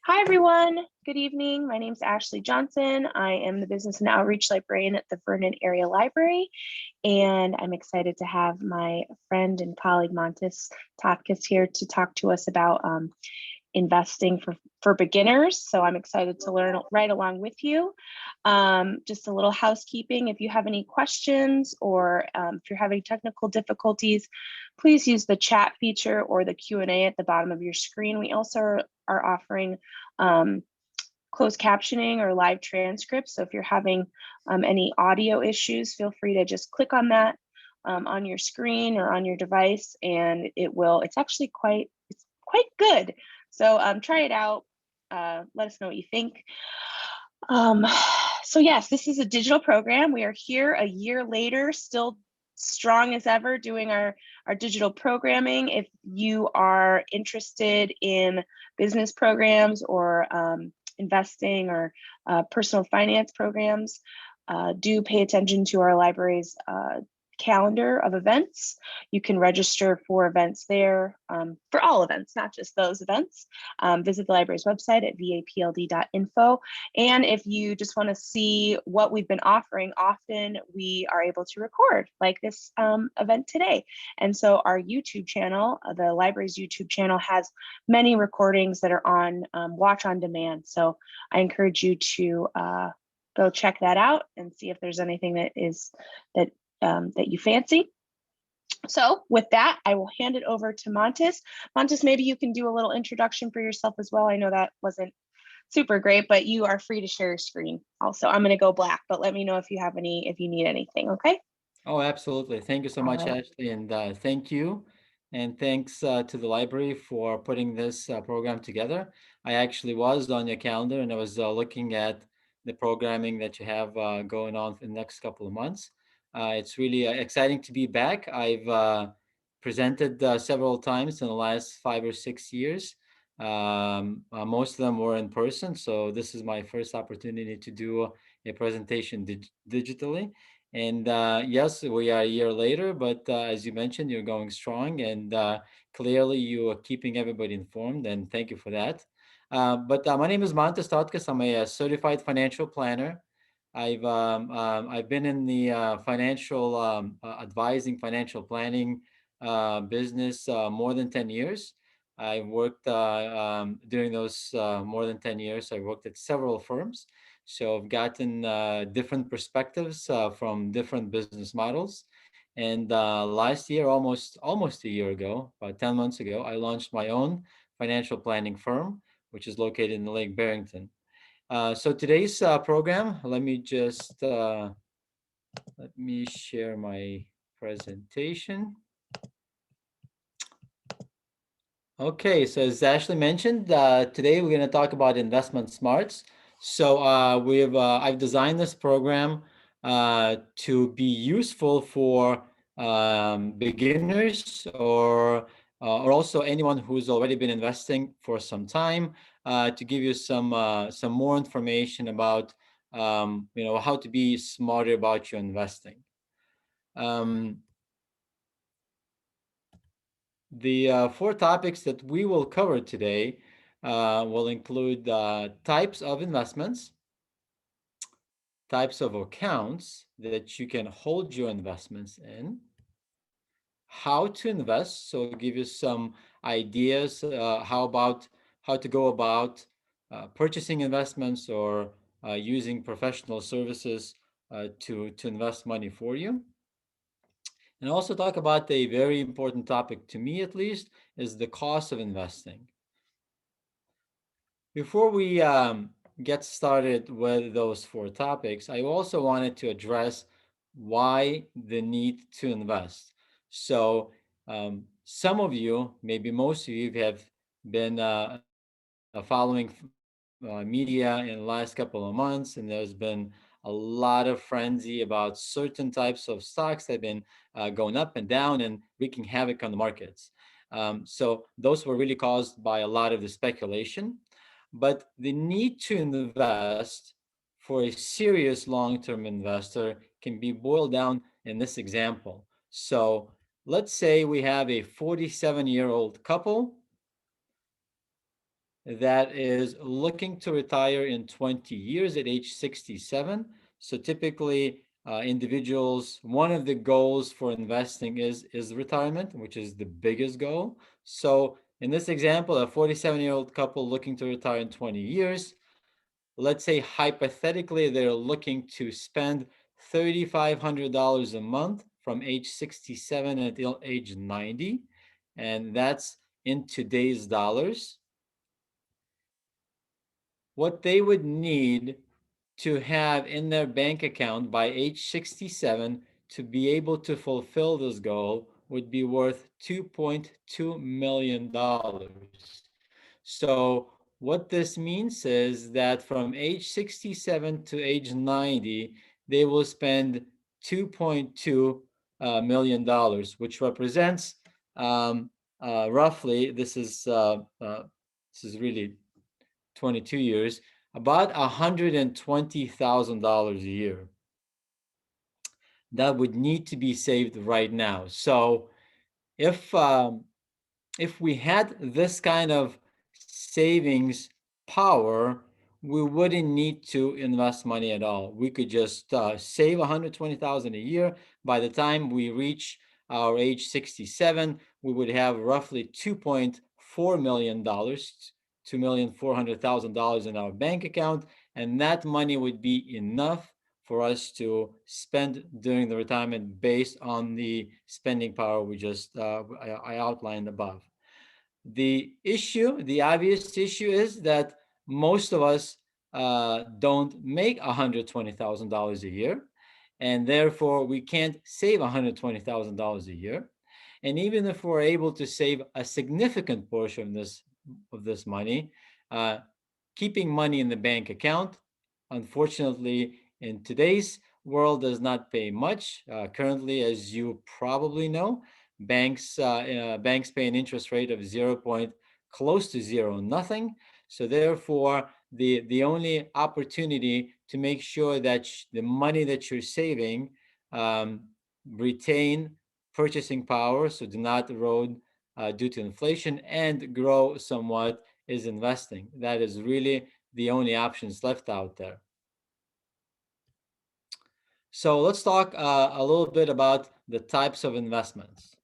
Hi, everyone. Good evening. My name is Ashley Johnson. I am the Business and Outreach Librarian at the Vernon Area Library, and I'm excited to have my friend and colleague Mantas Tautkus here to talk to us about investing for beginners. So I'm excited to learn right along with you. Just a little housekeeping. If you have any questions or if you're having technical difficulties, please use the chat feature or the Q&A at the bottom of your screen. We also are offering closed captioning or live transcripts. So if you're having any audio issues, feel free to just click on that on your screen or on your device, and it's actually quite good. So try it out. Let us know what you think. So yes, this is a digital program. We are here a year later, still strong as ever, doing our digital programming. If you are interested in business programs or investing or personal finance programs, do pay attention to our library's calendar of events. You can register for events there, for all events, not just those events. Visit the library's website at vapld.info. And if you just want to see what we've been offering, often we are able to record like this event today. And so our YouTube channel, the library's YouTube channel, has many recordings that are on watch on demand. So I encourage you to go check that out and see if there's anything that you fancy. So with that, I will hand it over to Mantas. Mantas, maybe you can do a little introduction for yourself as well. I know that wasn't super great, but you are free to share your screen. Also, I'm going to go black, but let me know if you need anything. Okay. Oh, absolutely. Thank you so All much, right. Ashley, and thank you. And thanks to the library for putting this program together. I actually was on your calendar and I was looking at the programming that you have going on for the next couple of months. It's really exciting to be back. I've presented several times in the last 5 or 6 years. Most of them were in person, so this is my first opportunity to do a presentation digitally. And yes, we are a year later, but as you mentioned, you're going strong, and clearly you are keeping everybody informed, and thank you for that. But my name is Mantas Tautkus. I'm a certified financial planner. I've been in the financial advising, financial planning business more than 10 years. I worked during those more than 10 years. I worked at several firms. So I've gotten different perspectives from different business models. And last year, almost a year ago, about 10 months ago, I launched my own financial planning firm, which is located in Lake Barrington. So today's program, let me share my presentation. Okay, so as Ashley mentioned, today we're going to talk about investment smarts. So I've designed this program to be useful for beginners or also anyone who's already been investing for some time, to give you some more information about how to be smarter about your investing. Um, The four topics that we will cover today will include types of investments, types of accounts that you can hold your investments in, how to invest, so give you some ideas how to go about purchasing investments or using professional services to invest money for you. And also talk about a very important topic, to me at least, is the cost of investing. Before we get started with those four topics, I also wanted to address why the need to invest. So, some of you, maybe most of you, have been following media in the last couple of months, and there's been a lot of frenzy about certain types of stocks that have been going up and down and wreaking havoc on the markets. So, those were really caused by a lot of the speculation. But the need to invest for a serious long-term investor can be boiled down in this example. So let's say we have a 47-year-old couple that is looking to retire in 20 years at age 67. So typically, individuals, one of the goals for investing is retirement, which is the biggest goal. So in this example, a 47-year-old couple looking to retire in 20 years, let's say hypothetically they're looking to spend $3,500 a month from age 67 until age 90, and that's in today's dollars. What they would need to have in their bank account by age 67 to be able to fulfill this goal would be worth $2.2 million. So, what this means is that from age 67 to age 90, they will spend $2.2 million, which represents roughly, this is really 22 years, about $120,000 a year that would need to be saved right now. So if if we had this kind of savings power, we wouldn't need to invest money at all. We could just save 120,000 a year. By the time we reach our age 67, we would have roughly $2.4 million, $2,400,000 in our bank account, and that money would be enough for us to spend during the retirement based on the spending power we just I outlined above. The obvious issue is that most of us don't make $120,000 a year, and therefore we can't save $120,000 a year. And even if we're able to save a significant portion of this money, uh, keeping money in the bank account, unfortunately, in today's world, does not pay much. Currently, as you probably know, banks pay an interest rate of close to zero, nothing. So therefore, the only opportunity to make sure that the money that you're saving um, retain purchasing power, so do not erode due to inflation, and grow somewhat, is investing. That is really the only options left out there. So let's talk a little bit about the types of investments.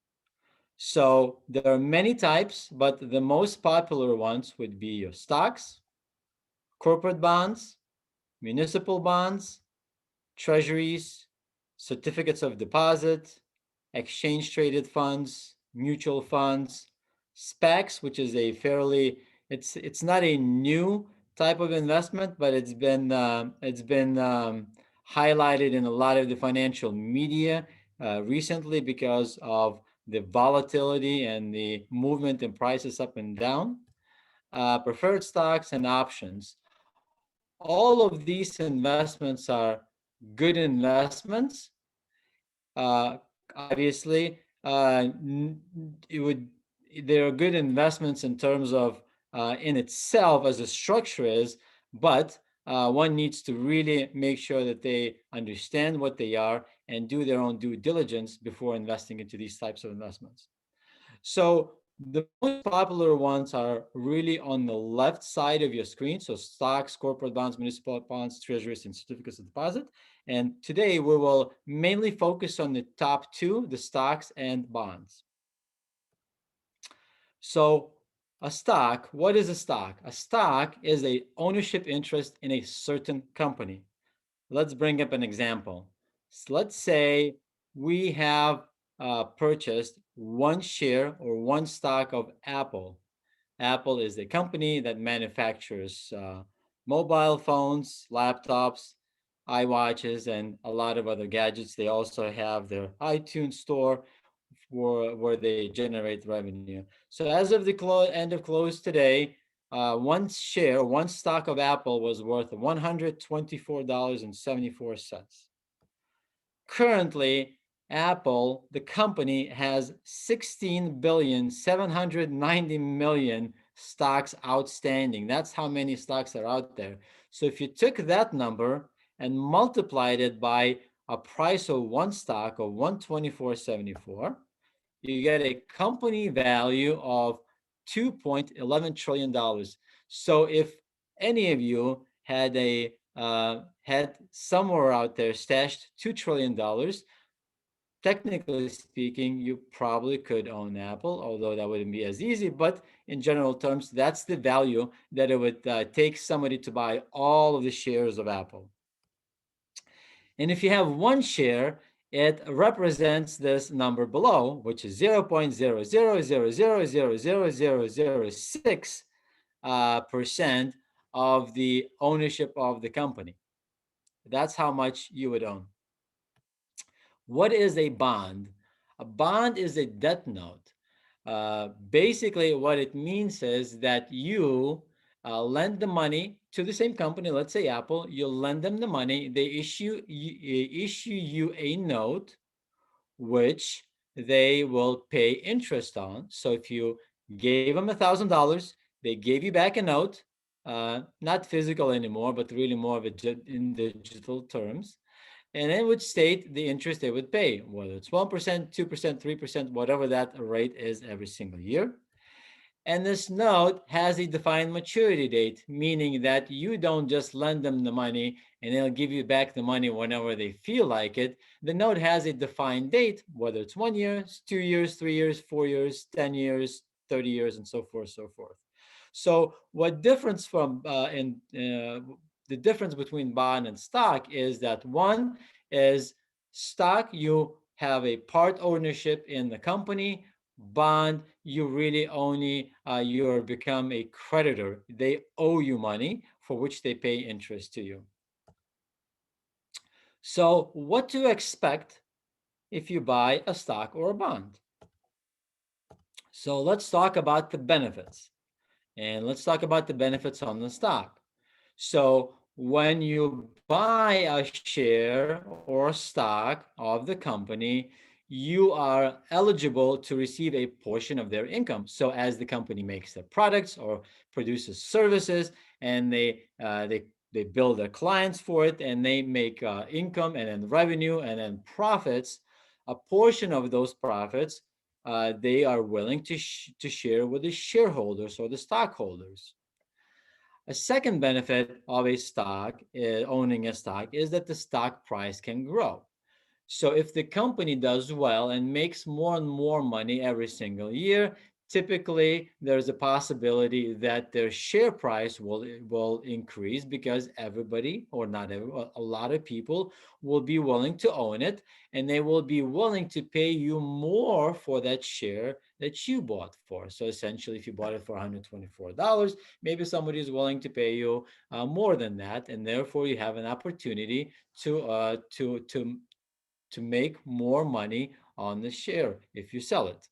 So there are many types, but the most popular ones would be your stocks, corporate bonds, municipal bonds, treasuries, certificates of deposit, exchange traded funds, mutual funds, SPACs, which is a fairly it's not a new type of investment, but it's been highlighted in a lot of the financial media recently because of the volatility and the movement in prices up and down. Preferred stocks and options. All of these investments are good investments. Obviously, it would they are good investments in terms of in itself as a structure is, but one needs to really make sure that they understand what they are and do their own due diligence before investing into these types of investments. So the most popular ones are really on the left side of your screen. So stocks, corporate bonds, municipal bonds, treasuries, and certificates of deposit. And today we will mainly focus on the top two, the stocks and bonds. So what is a stock? A stock is a ownership interest in a certain company. Let's bring up an example. So let's say we have purchased one share or one stock of Apple. Apple is a company that manufactures mobile phones, laptops, iWatches, and a lot of other gadgets. They also have their iTunes store where they generate revenue. So as of the end of close today, one stock of Apple was worth $124.74. Currently, Apple, the company, has 16,790,000,000 stocks outstanding. That's how many stocks are out there. So if you took that number and multiplied it by a price of one stock of 124.74, you get a company value of $2.11 trillion dollars. So if any of you had somewhere out there stashed $2 trillion, technically speaking, you probably could own Apple, although that wouldn't be as easy. But in general terms, that's the value that it would take somebody to buy all of the shares of Apple. And if you have one share, it represents this number below, which is 0.000000006 percent of the ownership of the company. That's how much you would own. What is a bond? A bond is a debt note. Basically, what it means is that you lend the money to the same company, let's say Apple. You lend them the money, they issue you a note, which they will pay interest on. So if you gave them $1,000, they gave you back a note, not physical anymore, but really more of a in digital terms, and it would state the interest they would pay, whether it's 1%, 2%, 3%, whatever that rate is every single year. And this note has a defined maturity date, meaning that you don't just lend them the money and they'll give you back the money whenever they feel like it. The note has a defined date, whether it's 1 year, 2 years, 3 years, 4 years, 10 years, 30 years, and so forth, so forth. So, what difference from in the difference between bond and stock is that one is stock, you have a part ownership in the company. Bond, you really only you're become a creditor. They owe you money for which they pay interest to you. So, what to expect if you buy a stock or a bond? So, let's talk about the benefits. And let's talk about the benefits on the stock. So, when you buy a share or stock of the company, you are eligible to receive a portion of their income. So, as the company makes their products or produces services, and they bill their clients for it, and they make income and then revenue and then profits, a portion of those profits they are willing to share with the shareholders or the stockholders. A second benefit of a stock, owning a stock, is that the stock price can grow. So if the company does well and makes more and more money every single year, typically there's a possibility that their share price will increase because everybody, or not everybody, a lot of people will be willing to own it, and they will be willing to pay you more for that share that you bought for. So essentially, if you bought it for $124, maybe somebody is willing to pay you more than that, and therefore you have an opportunity to make more money on the share if you sell it.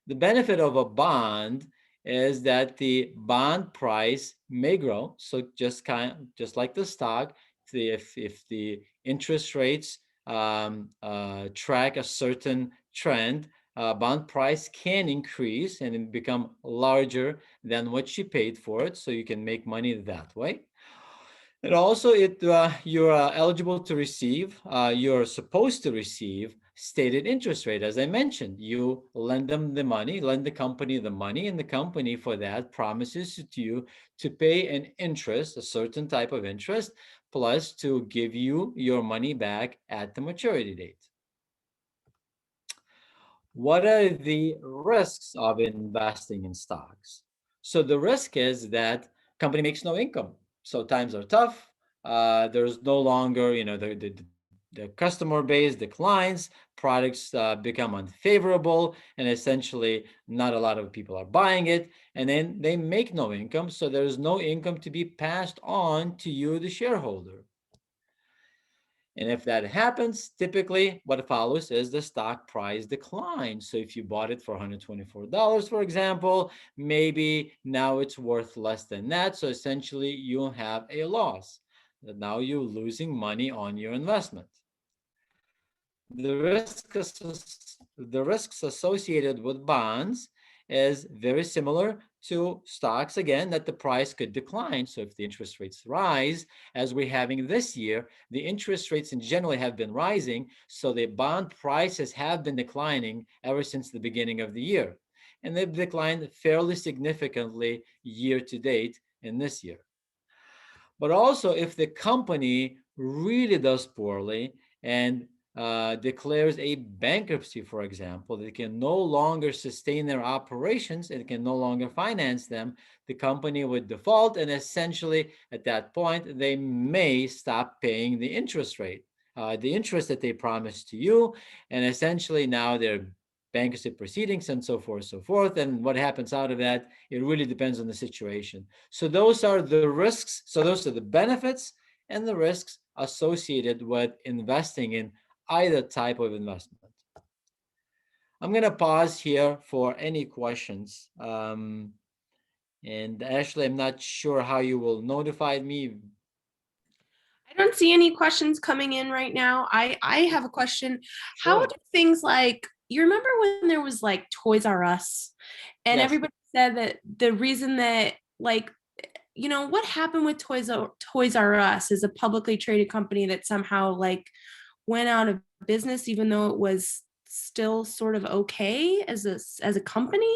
The benefit of a bond is that the bond price may grow. So just like the stock, if the interest rates track a certain trend, bond price can increase and become larger than what you paid for it. So you can make money that way. And also, it you're eligible to receive, you're supposed to receive stated interest rate. As I mentioned, you lend them the money, lend the company the money, and the company for that promises to you to pay an interest, a certain type of interest, plus to give you your money back at the maturity date. What are the risks of investing in stocks? So the risk is that company makes no income. So times are tough. There's no longer, the customer base declines, products become unfavorable, and essentially not a lot of people are buying it, and then they make no income. So there's no income to be passed on to you, the shareholder. And if that happens, typically what follows is the stock price decline. So if you bought it for $124, for example, maybe now it's worth less than that. So essentially you have a loss. Now you're losing money on your investment. The risks associated with bonds is very similar to stocks, again, that the price could decline. So if the interest rates rise, as we're having this year, the interest rates in general have been rising, so the bond prices have been declining ever since the beginning of the year. and they've declined fairly significantly year to date in this year. But also, if the company really does poorly and declares a bankruptcy, for example, they can no longer sustain their operations and can no longer finance them, the company would default. And essentially, at that point, they may stop paying the interest that they promised to you. And essentially, now they're bankruptcy proceedings and so forth, so forth. And what happens out of that, it really depends on the situation. So those are the risks. So those are the benefits and the risks associated with investing in either type of investment. I'm going to pause here for any questions. And Ashley, I'm not sure how you will notify me. I don't see any questions coming in right now. I have a question. How Sure. do things like, you remember when there was like Toys R Us and Yes. everybody said that the reason that, like, what happened with Toys R Us is a publicly traded company that somehow like went out of business even though it was still sort of okay as a company,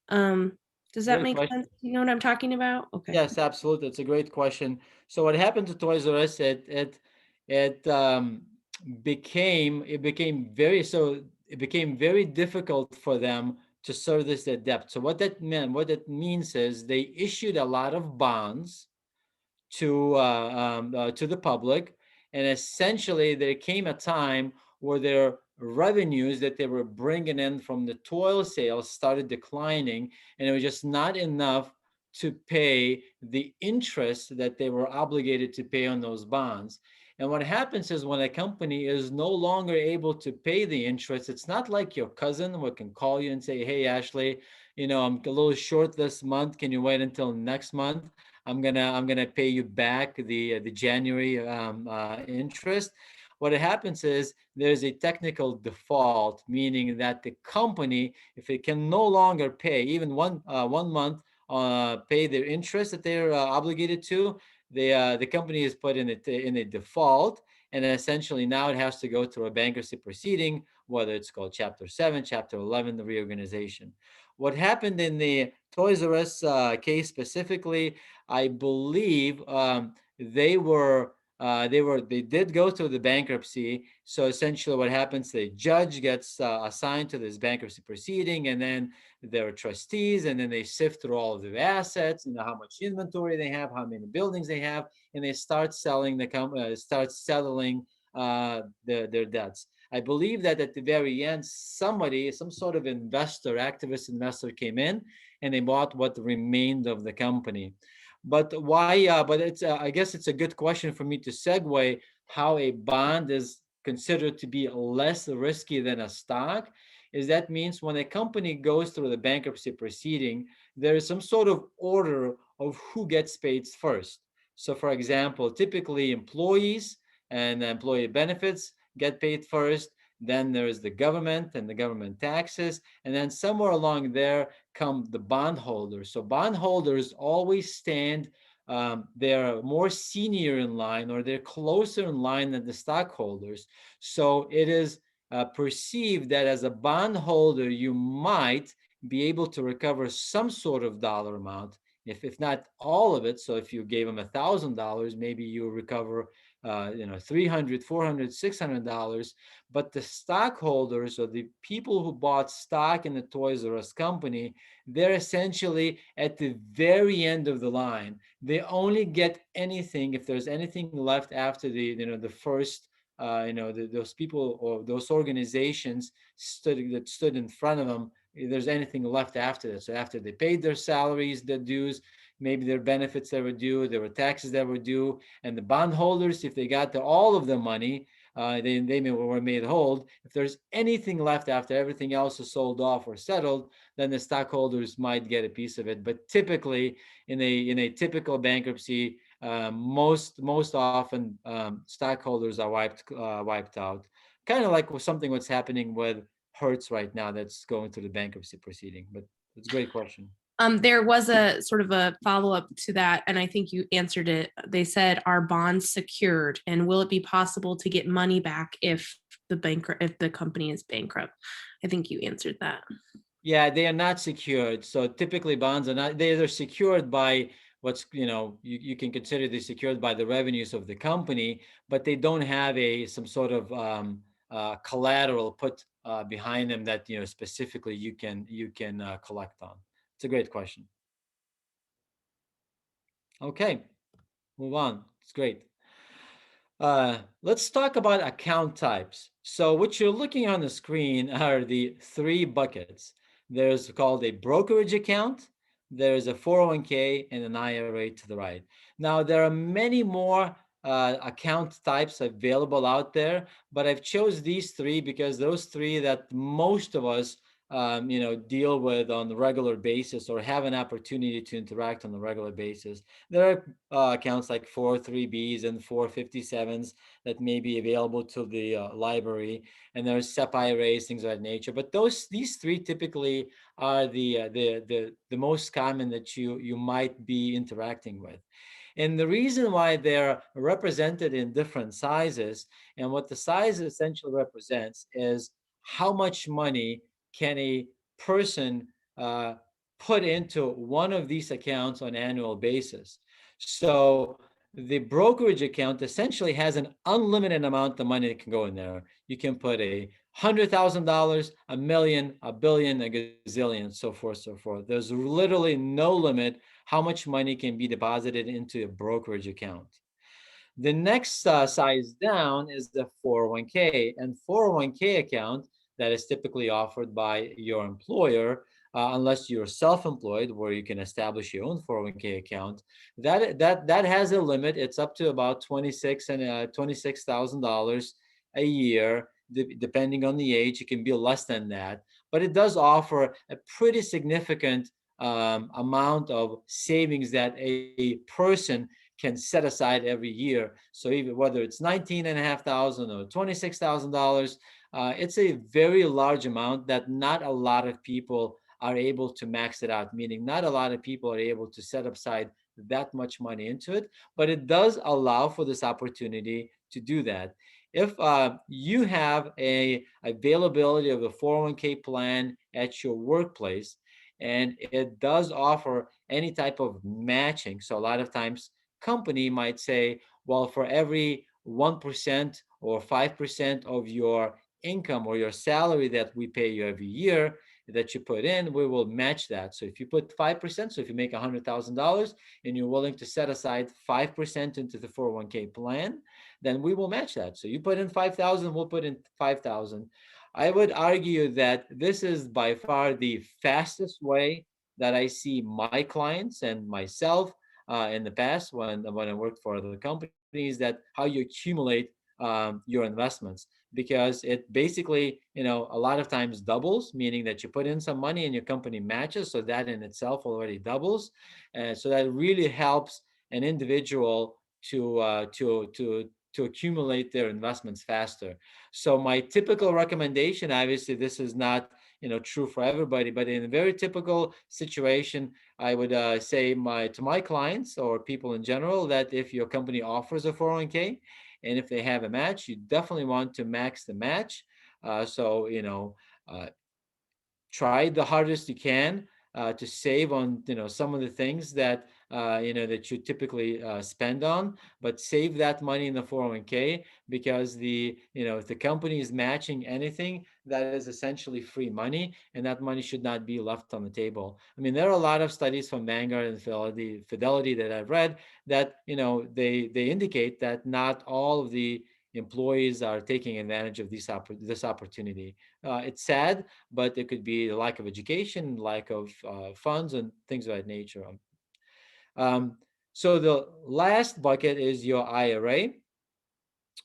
does that Great make question. sense? You know what I'm talking about? Okay. Yes, absolutely. It's a great question. So what happened to Toys R Us? It became very difficult for them to service their debt. So what that means is they issued a lot of bonds to the public, and essentially there came a time where their revenues that they were bringing in from the toil sales started declining, and it was just not enough to pay the interest that they were obligated to pay on those bonds. And what happens is when a company is no longer able to pay the interest, it's not like your cousin who can call you and say, "Hey, Ashley, I'm a little short this month. Can you wait until next month? I'm gonna pay you back the January interest." What happens is there's a technical default, meaning that the company, if it can no longer pay even one month, pay their interest that they're obligated to, the company is put in a default, and essentially now it has to go through a bankruptcy proceeding, whether it's called Chapter 7, Chapter 11, the reorganization. What happened in the Toys R Us case specifically, I believe they did go through the bankruptcy. So essentially, what happens? The judge gets assigned to this bankruptcy proceeding, and then there are trustees, and then they sift through all of their assets, how much inventory they have, how many buildings they have, and they start selling start settling their debts. I believe that at the very end, some sort of activist investor came in and they bought what remained of the company. But why? But I guess it's a good question for me to segue how a bond is considered to be less risky than a stock. Is that means when a company goes through the bankruptcy proceeding, there is some sort of order of who gets paid first. So, for example, typically employees and employee benefits get paid first. Then there is the government and the government taxes. And then somewhere along there come the bondholders. So bondholders always stand, they're more senior in line or they're closer in line than the stockholders. So it is perceived that as a bondholder, you might be able to recover some sort of dollar amount, if not all of it. So if you gave them $1,000, maybe you recover 300, 400, $600. But the stockholders or the people who bought stock in the Toys R Us company, they're essentially at the very end of the line. They only get anything if there's anything left after the first those people or those organizations stood in front of them. If there's anything left after that, so after they paid their salaries, their dues, maybe their benefits that were due, there were taxes that were due, and the bondholders, if they got all of the money, they were made whole. If there's anything left after everything else is sold off or settled, then the stockholders might get a piece of it. But typically, in a typical bankruptcy, most often stockholders are wiped out. Kind of like something what's happening with Hertz right now that's going through the bankruptcy proceeding. But it's a great question. There was a sort of a follow-up to that, and I think you answered it. They said, "Are bonds secured, and will it be possible to get money back if the company is bankrupt?" I think you answered that. Yeah, they are not secured. So typically bonds are not, they're secured by what's, you can consider they secured by the revenues of the company, but they don't have a some sort of collateral put behind them that, specifically you can collect on. It's a great question. Okay, move on. It's great. Let's talk about account types. So what you're looking on the screen are the three buckets. There's called a brokerage account, there's a 401k, and an IRA to the right. Now, there are many more account types available out there, but I've chose these three because those three that most of us deal with on a regular basis or have an opportunity to interact on a regular basis. There are accounts like 403Bs and 457s that may be available to the library, and there's SEP IRAs, things of that nature. But these three typically are the most common that you might be interacting with. And the reason why they're represented in different sizes, and what the size essentially represents is how much money can a person uh, put into one of these accounts on an annual basis. So the brokerage account essentially has an unlimited amount of money that can go in there. You can put $100,000, a million, a billion, a gazillion, so forth, so forth. There's literally no limit how much money can be deposited into a brokerage account. The next size down is the 401k, and 401k account that is typically offered by your employer, unless you're self-employed, where you can establish your own 401k account. That has a limit. It's up to about $26,000 a year, depending on the age. It can be less than that, but it does offer a pretty significant amount of savings that a person can set aside every year. So even whether it's 19,500 or $26,000, it's a very large amount that not a lot of people are able to max it out. Meaning, not a lot of people are able to set aside that much money into it. But it does allow for this opportunity to do that. If you have a availability of a 401k plan at your workplace, and it does offer any type of matching, so a lot of times company might say, well, for every 1% or 5% of your income or your salary that we pay you every year that you put in, we will match that. So if you put 5%, so if you make $100,000 and you're willing to set aside 5% into the 401k plan, then we will match that. So you put in 5,000, we'll put in 5,000. I would argue that this is by far the fastest way that I see my clients and myself in the past when I worked for other companies, that how you accumulate your investments, because it basically, a lot of times doubles, meaning that you put in some money and your company matches, so that in itself already doubles, and so that really helps an individual to accumulate their investments faster. So my typical recommendation, obviously this is not true for everybody, but in a very typical situation, I would say to my clients or people in general, that if your company offers a 401k and if they have a match, you definitely want to max the match. Uh, try the hardest you can to save on some of the things that you typically spend on, but save that money in the 401k, because if the company is matching anything, that is essentially free money, and that money should not be left on the table. I mean, there are a lot of studies from Vanguard and Fidelity that I've read that they indicate that not all of the employees are taking advantage of this opportunity. It's sad, but it could be a lack of education, lack of funds, and things of that nature. Um, so the last bucket is your IRA.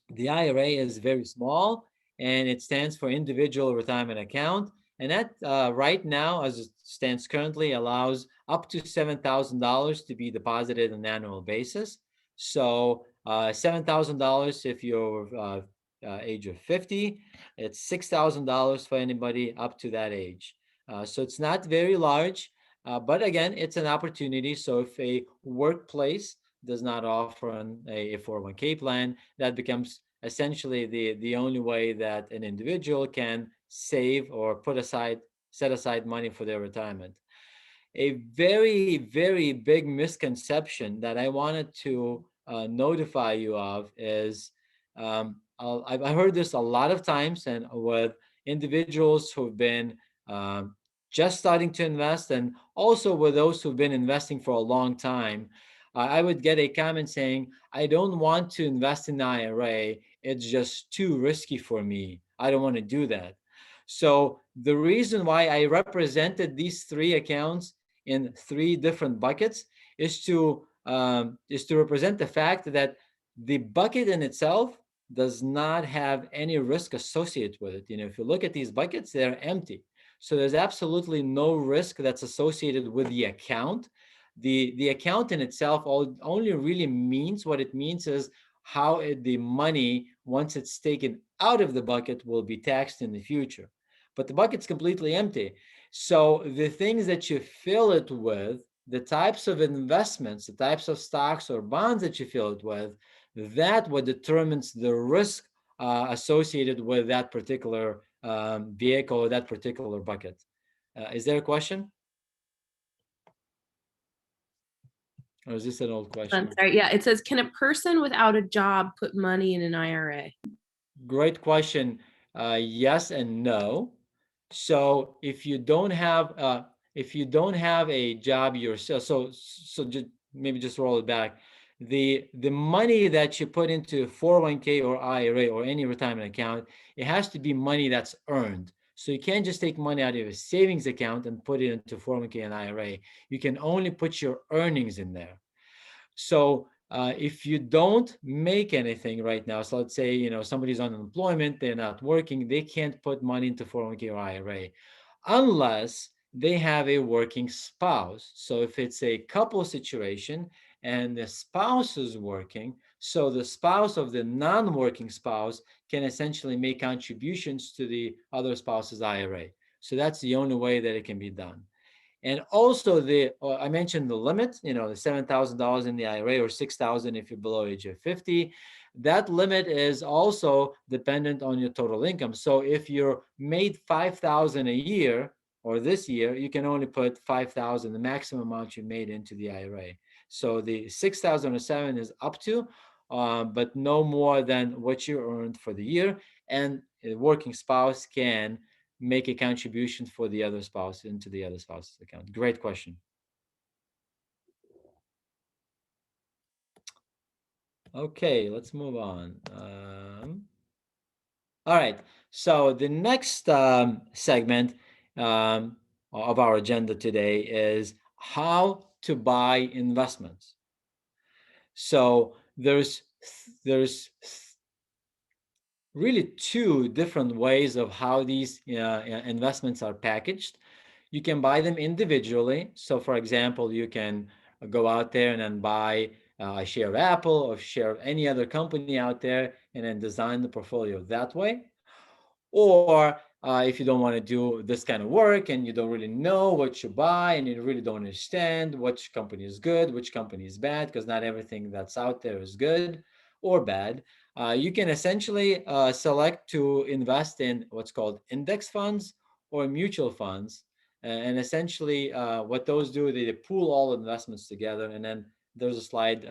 The IRA is very small, and it stands for Individual Retirement Account. And that right now, as it stands currently, allows up to $7,000 to be deposited on an annual basis. So $7,000 if you're age of 50, it's $6,000 for anybody up to that age. So it's not very large, but again, it's an opportunity. So if a workplace does not offer a 401k plan, that becomes essentially the only way that an individual can save or put aside set aside money for their retirement. A very, very big misconception that I wanted to notify you of is I've heard this a lot of times, and with individuals who've been um, just starting to invest, and also with those who've been investing for a long time. I would get a comment saying, I don't want to invest in IRA. It's just too risky for me. I don't want to do that. So the reason why I represented these three accounts in three different buckets is to represent the fact that the bucket in itself does not have any risk associated with it. If you look at these buckets, they're empty. So there's absolutely no risk that's associated with the account. The account in itself only really means, what it means is how the money, once it's taken out of the bucket, will be taxed in the future. But the bucket's completely empty. So the things that you fill it with, the types of investments, the types of stocks or bonds that you fill it with, that what determines the risk associated with that particular vehicle or that particular bucket. Is there a question? Or is this an old I'm question? sorry. Yeah, it says, can a person without a job put money in an IRA? Great question. Yes and no. So if you don't have a job yourself, so just maybe just roll it back. The money that you put into 401k or IRA or any retirement account, it has to be money that's earned. So you can't just take money out of a savings account and put it into 401k and IRA. You can only put your earnings in there. So if you don't make anything right now, so let's say somebody's on unemployment, they're not working, they can't put money into 401k or IRA unless they have a working spouse. So if it's a couple situation and the spouse is working, so the spouse of the non-working spouse can essentially make contributions to the other spouse's IRA. So that's the only way that it can be done. And also I mentioned the limit, the $7,000 in the IRA or 6,000 if you're below age of 50. That limit is also dependent on your total income. So if you're made 5,000 a year or this year, you can only put 5,000, the maximum amount you made, into the IRA. So the 6,000 or 7 is up to, but no more than what you earned for the year. And a working spouse can make a contribution for the other spouse into the other spouse's account. Great question. Okay, let's move on. All right. So the next segment of our agenda today is how to buy investments. So there's really two different ways of how these investments are packaged. You can buy them individually. So, for example, you can go out there and then buy a share of Apple or share of any other company out there and then design the portfolio that way. Or if you don't want to do this kind of work and you don't really know what you buy and you really don't understand which company is good, which company is bad, because not everything that's out there is good or bad, you can essentially select to invest in what's called index funds or mutual funds. And essentially, what those do, they pool all investments together. And then there's a slide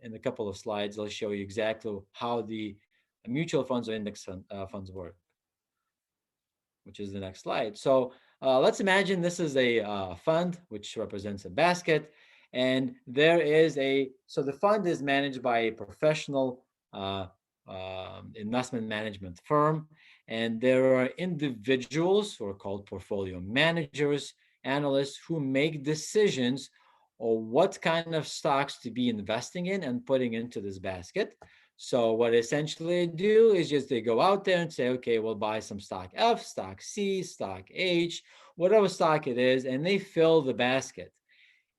in a couple of slides, I'll show you exactly how the mutual funds or index funds work, which is the next slide. So let's imagine this is a fund, which represents a basket. And so the fund is managed by a professional investment management firm. And there are individuals who are called portfolio managers, analysts, who make decisions on what kind of stocks to be investing in and putting into this basket. So what essentially they do is just they go out there and say, okay, we'll buy some stock F, stock C, stock H, whatever stock it is, and they fill the basket.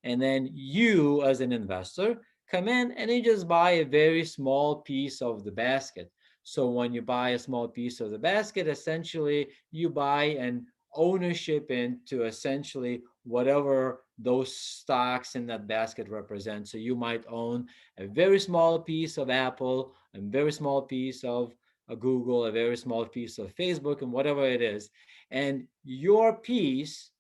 And then you, as an investor, come in and you just buy a very small piece of the basket. So when you buy a small piece of the basket, essentially you buy an ownership into essentially whatever those stocks in that basket represent. So you might own a very small piece of Apple, a very small piece of a Google, a very small piece of Facebook, and whatever it is. And your piece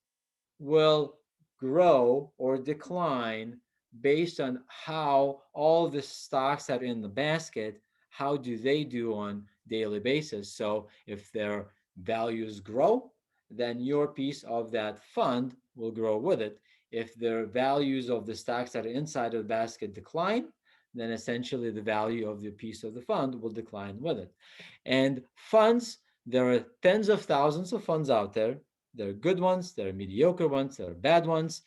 will grow or decline based on how all the stocks that are in the basket, how do they do on daily basis. So if their values grow, then your piece of that fund will grow with it. If their values of the stocks that are inside of the basket decline, then essentially the value of the piece of the fund will decline with it. And funds, there are tens of thousands of funds out there. There are good ones, there are mediocre ones, there are bad ones.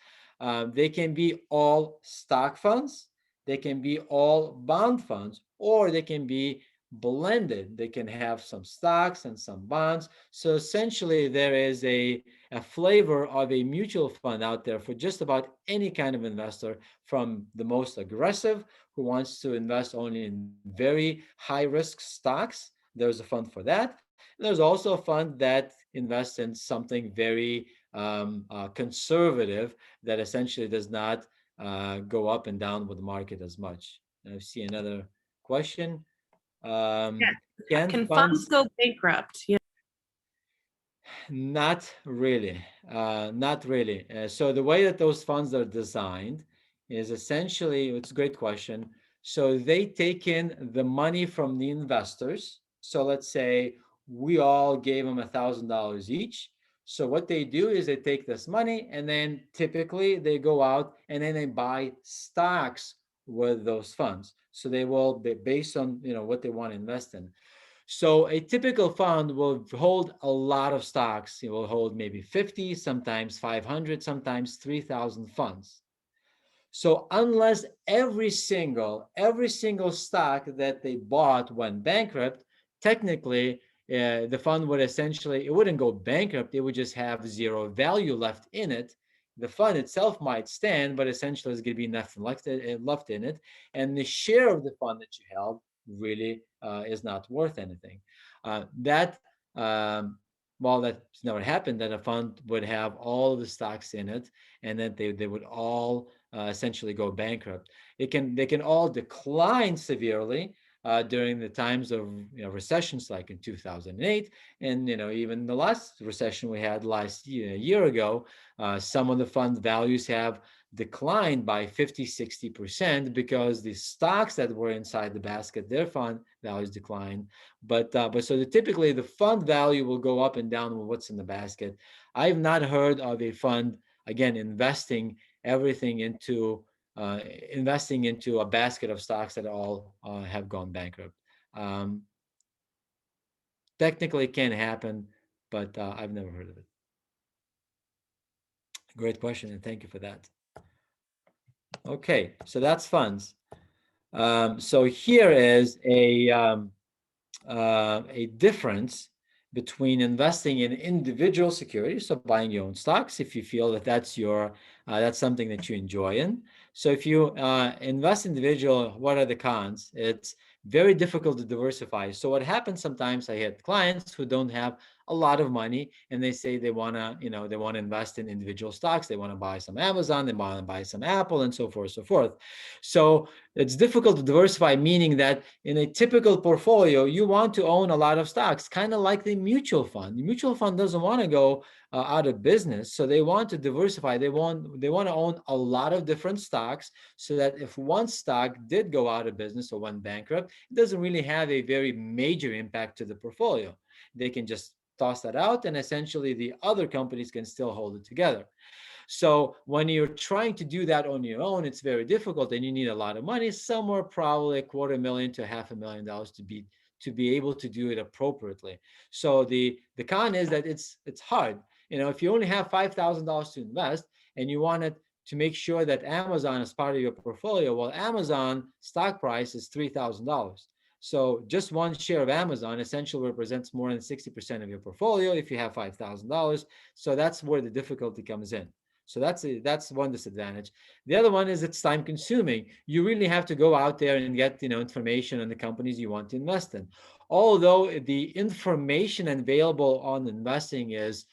They can be all stock funds, they can be all bond funds, or they can be blended. They can have some stocks and some bonds. So essentially, there is a flavor of a mutual fund out there for just about any kind of investor, from the most aggressive who wants to invest only in very high risk stocks. There's a fund for that. There's also a fund that invests in something very conservative, that essentially does not go up and down with the market as much. And I see another question. Yeah. Can Can funds funds? go bankrupt? Yeah. Not really. Not really. So the way that those funds are designed is essentially, it's a great question. So they take in the money from the investors. So let's say we all gave them $1,000 each. So what they do is they take this money, and then typically they go out and then they buy stocks with those funds. So they will be based on what they want to invest in. So a typical fund will hold a lot of stocks. It will hold maybe 50, sometimes 500, sometimes 3,000 funds. So unless every single stock that they bought went bankrupt, technically the fund would essentially, it wouldn't go bankrupt. It would just have zero value left in it. The fund itself might stand, but essentially there's going to be nothing left in it, and the share of the fund that you held really is not worth anything. That Well, that's never happened. That a fund would have all the stocks in it, and then they would all essentially go bankrupt. They can all decline severely during the times of recessions, like in 2008, and even the last recession we had last year, a year ago. Some of the fund values have declined by 50, 60% because the stocks that were inside the basket, their fund values declined. But so typically the fund value will go up and down with what's in the basket. I've not heard of a fund, again, everything into uh, investing into a basket of stocks that all have gone bankrupt. Um, Technically, it can happen, but I've never heard of it. Great question, and thank you for that. Okay, so that's funds. So here is a difference between investing in individual securities, so buying your own stocks, if you feel that that's something that you enjoy in. So if you invest individual, what are the cons? It's very difficult to diversify. So what happens sometimes, I had clients who don't have a lot of money, and they say they want to invest in individual stocks. They want to buy some Amazon, they want to buy some Apple, and so forth, so forth. So it's difficult to diversify, meaning that in a typical portfolio, you want to own a lot of stocks, kind of like the mutual fund. The mutual fund doesn't want to go out of business, so they want to diversify. They want to own a lot of different stocks, so that if one stock did go out of business or went bankrupt, it doesn't really have a very major impact to the portfolio. They can just toss that out, and essentially the other companies can still hold it together. So when you're trying to do that on your own, it's very difficult, and you need a lot of money, somewhere probably $250,000 to $500,000 to be able to do it appropriately. So the con is that it's hard. If you only have $5,000 to invest, and you wanted to make sure that Amazon is part of your portfolio, well, Amazon stock price is $3,000. So just one share of Amazon essentially represents more than 60% of your portfolio if you have $5,000. So that's where the difficulty comes in. So that's one disadvantage. The other one is it's time consuming. You really have to go out there and get information on the companies you want to invest in. Although the information available on investing is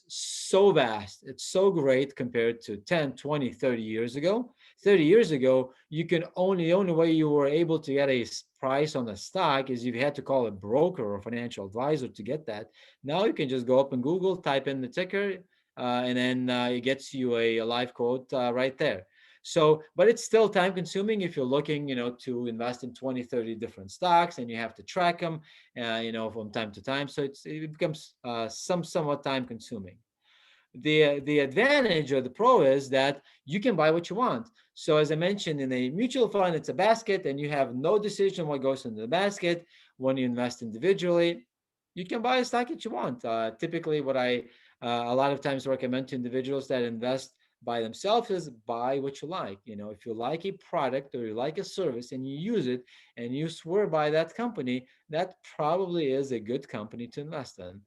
so vast, it's so great compared to 10, 20, 30 years ago. 30 years ago, you can only the only way you were able to get a price on a stock is you had to call a broker or a financial advisor to get that. Now you can just go up in Google, type in the ticker, and then it gets you a live quote right there. So, but it's still time consuming if you're looking, to invest in 20, 30 different stocks, and you have to track them, from time to time. So it becomes somewhat time consuming. The advantage or the pro is that you can buy what you want. So as I mentioned, in a mutual fund, it's a basket, and you have no decision what goes into the basket. When you invest individually, you can buy a stock that you want. Typically, what I a lot of times recommend to individuals that invest by themselves is buy what you like. If you like a product or you like a service and you use it and you swear by that company, that probably is a good company to invest in.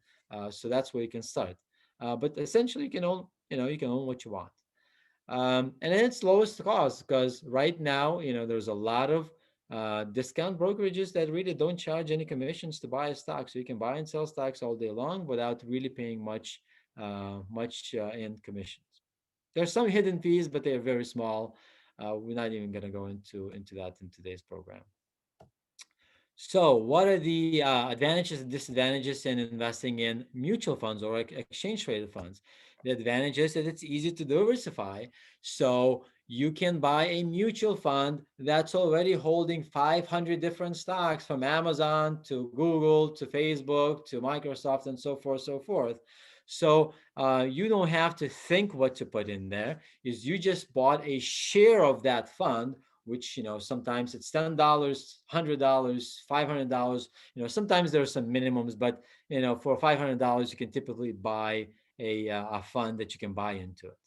So that's where you can start. But essentially, you can own what you want, and then it's lowest cost because right now, there's a lot of discount brokerages that really don't charge any commissions to buy a stock, so you can buy and sell stocks all day long without really paying much in commissions. There's some hidden fees, but they are very small. We're not even going to go into that in today's program. So, what are the advantages and disadvantages in investing in mutual funds or exchange traded funds? The advantage is that it's easy to diversify. So, you can buy a mutual fund that's already holding 500 different stocks from Amazon to Google to Facebook to Microsoft and so forth, so forth. So, you don't have to think what to put in there. Is you just bought a share of that fund, which sometimes it's $10, $100, $500. Sometimes there are some minimums, but for $500 you can typically buy a fund that you can buy into it.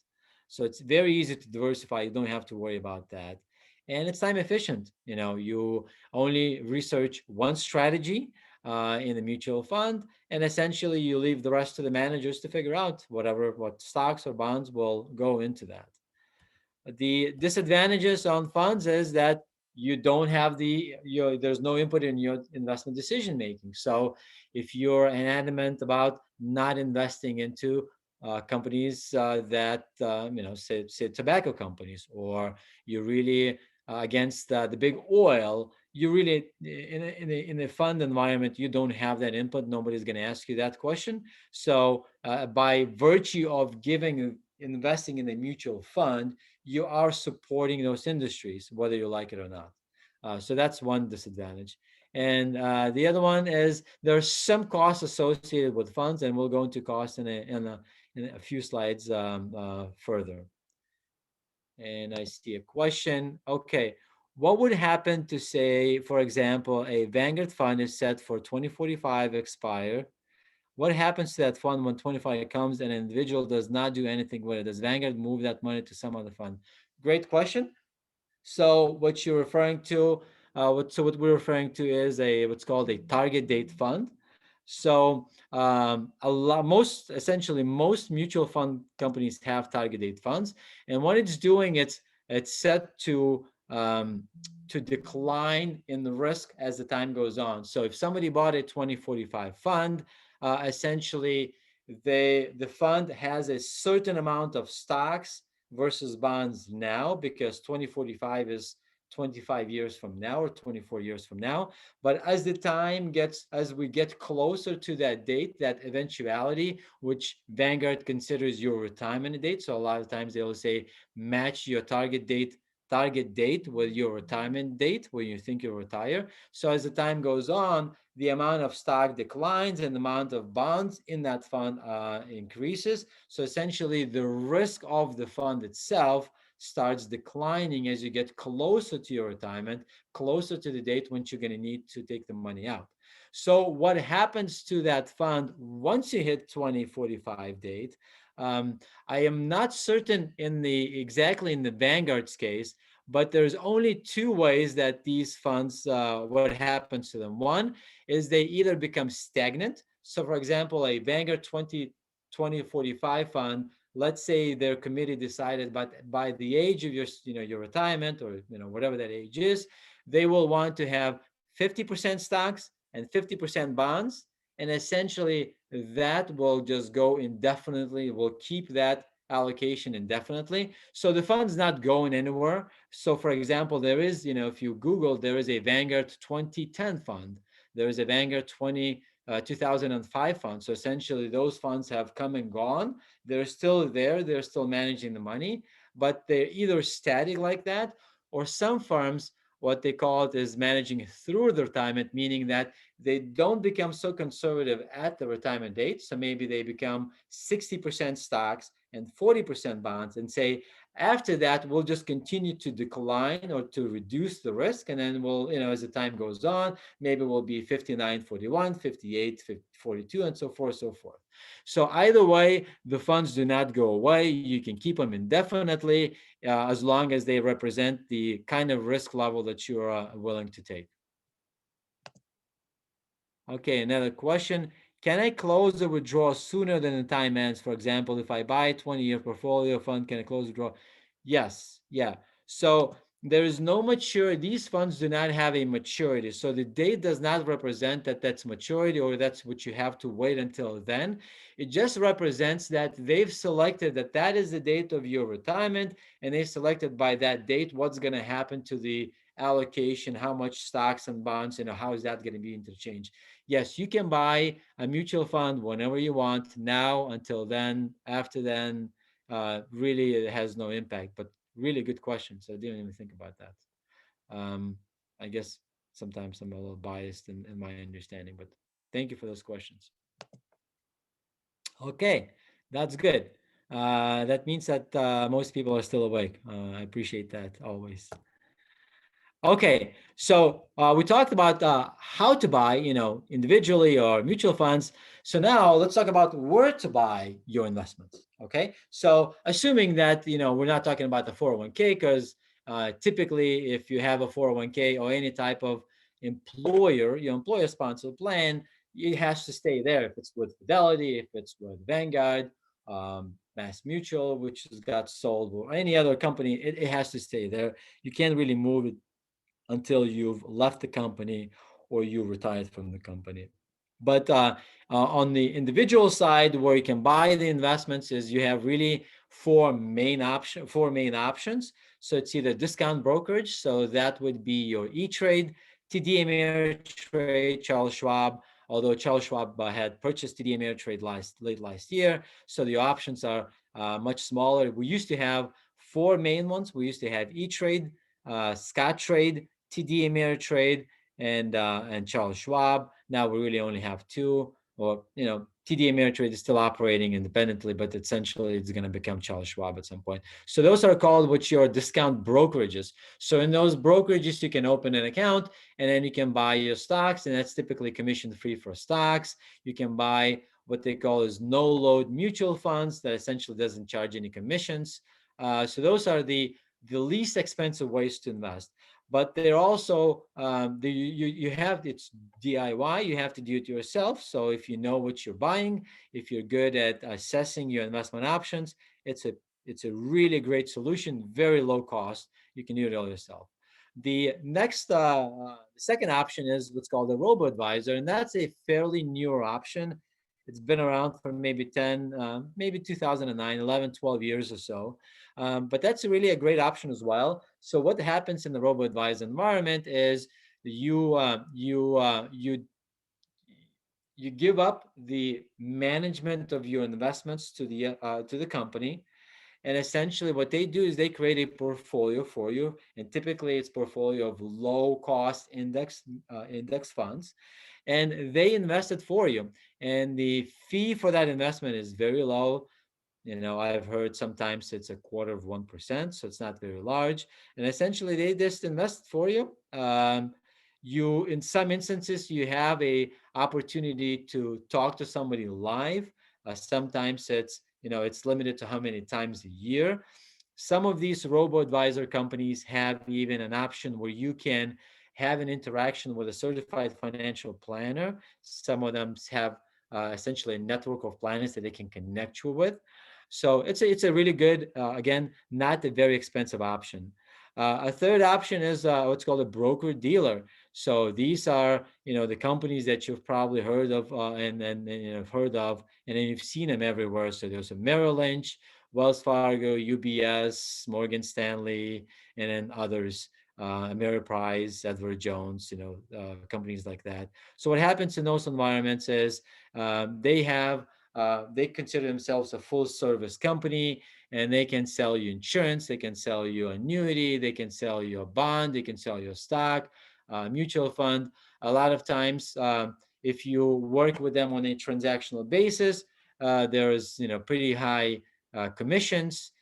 So it's very easy to diversify. You don't have to worry about that, and it's time efficient. You only research one strategy in the mutual fund, and essentially you leave the rest to the managers to figure out what stocks or bonds will go into that. The disadvantages on funds is that you don't have there's no input in your investment decision making. So if you're adamant about not investing into companies that say tobacco companies, or you're really against the big oil, you really in a fund environment you don't have that input. Nobody's going to ask you that question. So by virtue of investing in a mutual fund, you are supporting those industries, whether you like it or not. So that's one disadvantage. And the other one is there's some costs associated with funds, and we'll go into costs in a few slides further. And I see a question. Okay. What would happen to, say, for example, a Vanguard fund is set for 2045 expire? What happens to that fund when 25 comes and an individual does not do anything with it? Does Vanguard move that money to some other fund? Great question. So what you're referring to, what we're referring to is what's called a target date fund. So most mutual fund companies have target date funds, and what it's doing, it's set to decline in the risk as the time goes on. So if somebody bought a 2045 fund, essentially the fund has a certain amount of stocks versus bonds now, because 2045 is 25 years from now or 24 years from now. But as we get closer to that date, that eventuality, which Vanguard considers your retirement date, so a lot of times they will say match your target date with your retirement date when you think you'll retire. So as the time goes on, the amount of stock declines and the amount of bonds in that fund increases. So essentially, the risk of the fund itself starts declining as you get closer to your retirement, closer to the date when you're going to need to take the money out. So what happens to that fund once you hit 2045 date? I am not certain exactly in the Vanguard's case, but there's only two ways that these funds, what happens to them. One is they either become stagnant. So for example, a Vanguard 2045 fund, let's say their committee decided, but by the age of your retirement, or whatever that age is, they will want to have 50% stocks and 50% bonds, and essentially that will just go indefinitely. We'll keep that allocation indefinitely. So the fund's not going anywhere. So for example, there is, if you Google, there is a Vanguard 2010 fund. There is a Vanguard 2005 fund. So essentially those funds have come and gone. They're still there. They're still managing the money, but they're either static like that, or some firms, what they call it is managing through the retirement, meaning that they don't become so conservative at the retirement date. So maybe they become 60% stocks and 40% bonds, and say, after that, we'll just continue to decline or to reduce the risk. And then we'll, as the time goes on, maybe we'll be 59-41, 58, 42, and so forth, so forth. So either way, the funds do not go away. You can keep them indefinitely, as long as they represent the kind of risk level that you're willing to take. Okay, another question. Can I close the withdrawal sooner than the time ends? For example, if I buy a 20-year portfolio fund, can I close the withdrawal? Yes, yeah. So there is no maturity. These funds do not have a maturity. So the date does not represent that that's maturity or that's what you have to wait until then. It just represents that they've selected that that is the date of your retirement, and they selected by that date what's going to happen to the allocation, how much stocks and bonds, how is that going to be interchanged. Yes, you can buy a mutual fund whenever you want, now until then. After then, really, it has no impact. But really good question. So I didn't even think about that. Um, I guess sometimes I'm a little biased in my understanding, but thank you for those questions. Okay, that's good. That means that most people are still awake. I appreciate that always. Okay, so we talked about how to buy, individually or mutual funds. So now let's talk about where to buy your investments. Okay, so assuming that we're not talking about the 401k, because typically if you have a 401k or any type of employer-sponsored plan, it has to stay there. If it's with Fidelity, if it's with Vanguard, Mass Mutual, which has got sold, or any other company, it has to stay there. You can't really move it until you've left the company or you retired from the company. But on the individual side, where you can buy the investments, is you have really four main options. So it's either discount brokerage, so that would be your E-Trade, TD Ameritrade, Charles Schwab. Although Charles Schwab had purchased TD Ameritrade late last year, so the options are much smaller. We used to have four main ones. We used to have E-Trade, Scottrade, TD Ameritrade, and Charles Schwab. Now we really only have two, or TD Ameritrade is still operating independently, but essentially it's going to become Charles Schwab at some point. So those are called what your discount brokerages. So in those brokerages, you can open an account and then you can buy your stocks, and that's typically commission free for stocks. You can buy what they call is no load mutual funds that essentially doesn't charge any commissions. So those are the least expensive ways to invest. But they're also you have, it's DIY. You have to do it yourself. So if you know what you're buying, if you're good at assessing your investment options, it's a really great solution, very low cost. You can do it all yourself. The second option is what's called a robo advisor, and that's a fairly newer option. It's been around for maybe 10, maybe 2009, 11, 12 years or so. But that's really a great option as well. So what happens in the robo-advised environment is you give up the management of your investments to the company, and essentially what they do is they create a portfolio for you, and typically it's portfolio of low cost index funds, and they invest it for you. And the fee for that investment is very low. I've heard sometimes it's a quarter of 1%, so it's not very large. And essentially, they just invest for you. In some instances, you have a opportunity to talk to somebody live. Sometimes it's limited to how many times a year. Some of these robo-advisor companies have even an option where you can have an interaction with a certified financial planner. Some of them have essentially a network of planners that they can connect you with. So it's a really good, again, not a very expensive option. A third option is what's called a broker dealer. So these are the companies that you've probably heard of and heard of, and then you've seen them everywhere. So there's a Merrill Lynch, Wells Fargo, UBS, Morgan Stanley, and then others, Ameriprise, Edward Jones, companies like that. So what happens in those environments is they consider themselves a full service company, and they can sell you insurance, they can sell you annuity, they can sell you a bond, they can sell you a stock, mutual fund. A lot of times, if you work with them on a transactional basis, there's pretty high commissions.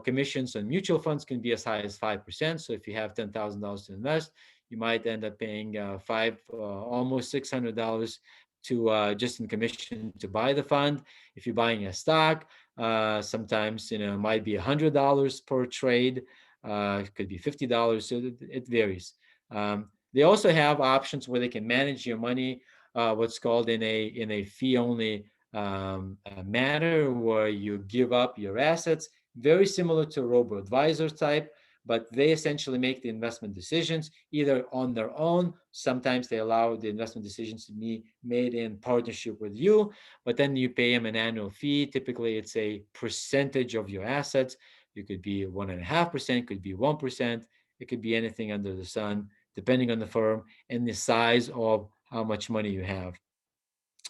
Commissions on mutual funds can be as high as 5%. So if you have $10,000 to invest, you might end up paying almost $600 to just in commission to buy the fund. If you're buying a stock, sometimes it might be $100 per trade. It could be $50. So it varies. They also have options where they can manage your money, what's called in a fee only manner, where you give up your assets, very similar to robo advisor type, but they essentially make the investment decisions either on their own. Sometimes they allow the investment decisions to be made in partnership with you, but then you pay them an annual fee. Typically, it's a percentage of your assets. It could be 1.5%, could be 1%. It could be anything under the sun, depending on the firm and the size of how much money you have.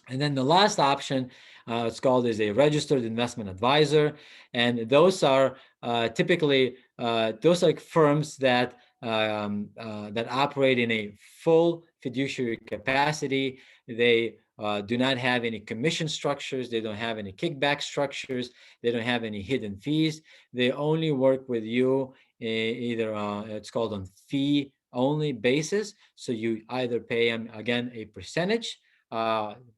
And then the last option, it's called is a registered investment advisor, and those are typically those are firms that operate in a full fiduciary capacity. They do not have any commission structures. They don't have any kickback structures. They don't have any hidden fees. They only work with you either it's called on fee only basis. So you either pay them again a percentage,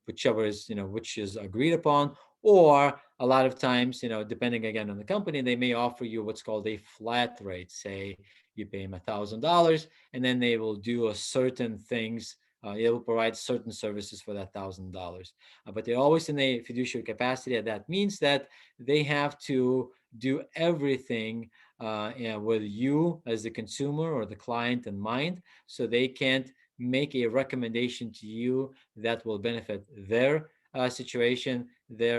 whichever is which is agreed upon, or a lot of times depending again on the company, they may offer you what's called a flat rate. Say you pay them $1,000, and then they will do a certain things. They will provide certain services for that $1,000, but they're always in a fiduciary capacity. And that means that they have to do everything with you as the consumer or the client in mind. So they can't make a recommendation to you that will benefit their situation.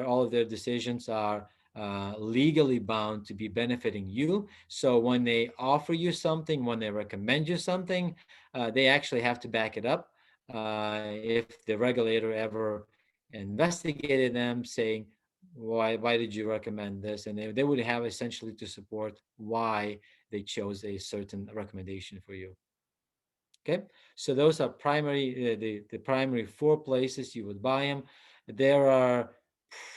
All of their decisions are legally bound to be benefiting you. So when they offer you something, when they recommend you something, they actually have to back it up. If the regulator ever investigated them, saying, why did you recommend this? And they would have essentially to support why they chose a certain recommendation for you. Okay, so those are the primary four places you would buy them. There are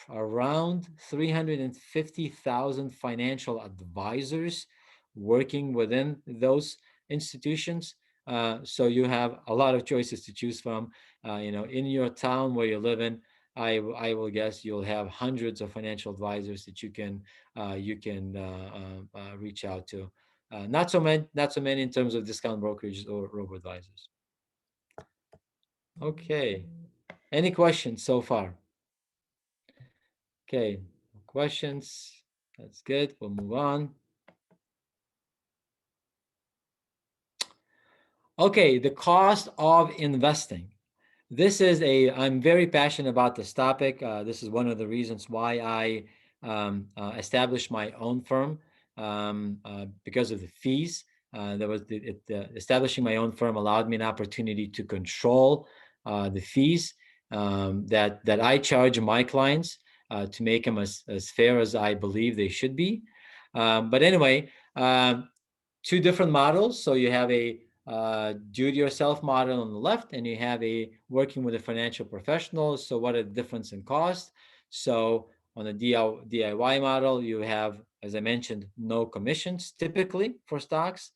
around 350,000 financial advisors working within those institutions. So you have a lot of choices to choose from. In your town where you live in, I will guess you'll have hundreds of financial advisors that you can reach out to. Not so many in terms of discount brokerages or robo advisors. Okay. Any questions so far? Okay. Questions? That's good. We'll move on. Okay. The cost of investing. I'm very passionate about this topic. This is one of the reasons why I established my own firm, because of the fees. Establishing my own firm allowed me an opportunity to control the fees that I charge my clients, to make them as fair as I believe they should be. But anyway, two different models. So you have a do-it-yourself model on the left, and you have a working with a financial professional. So what are the difference in cost? So on the DIY model, you have, as I mentioned, no commissions typically for stocks.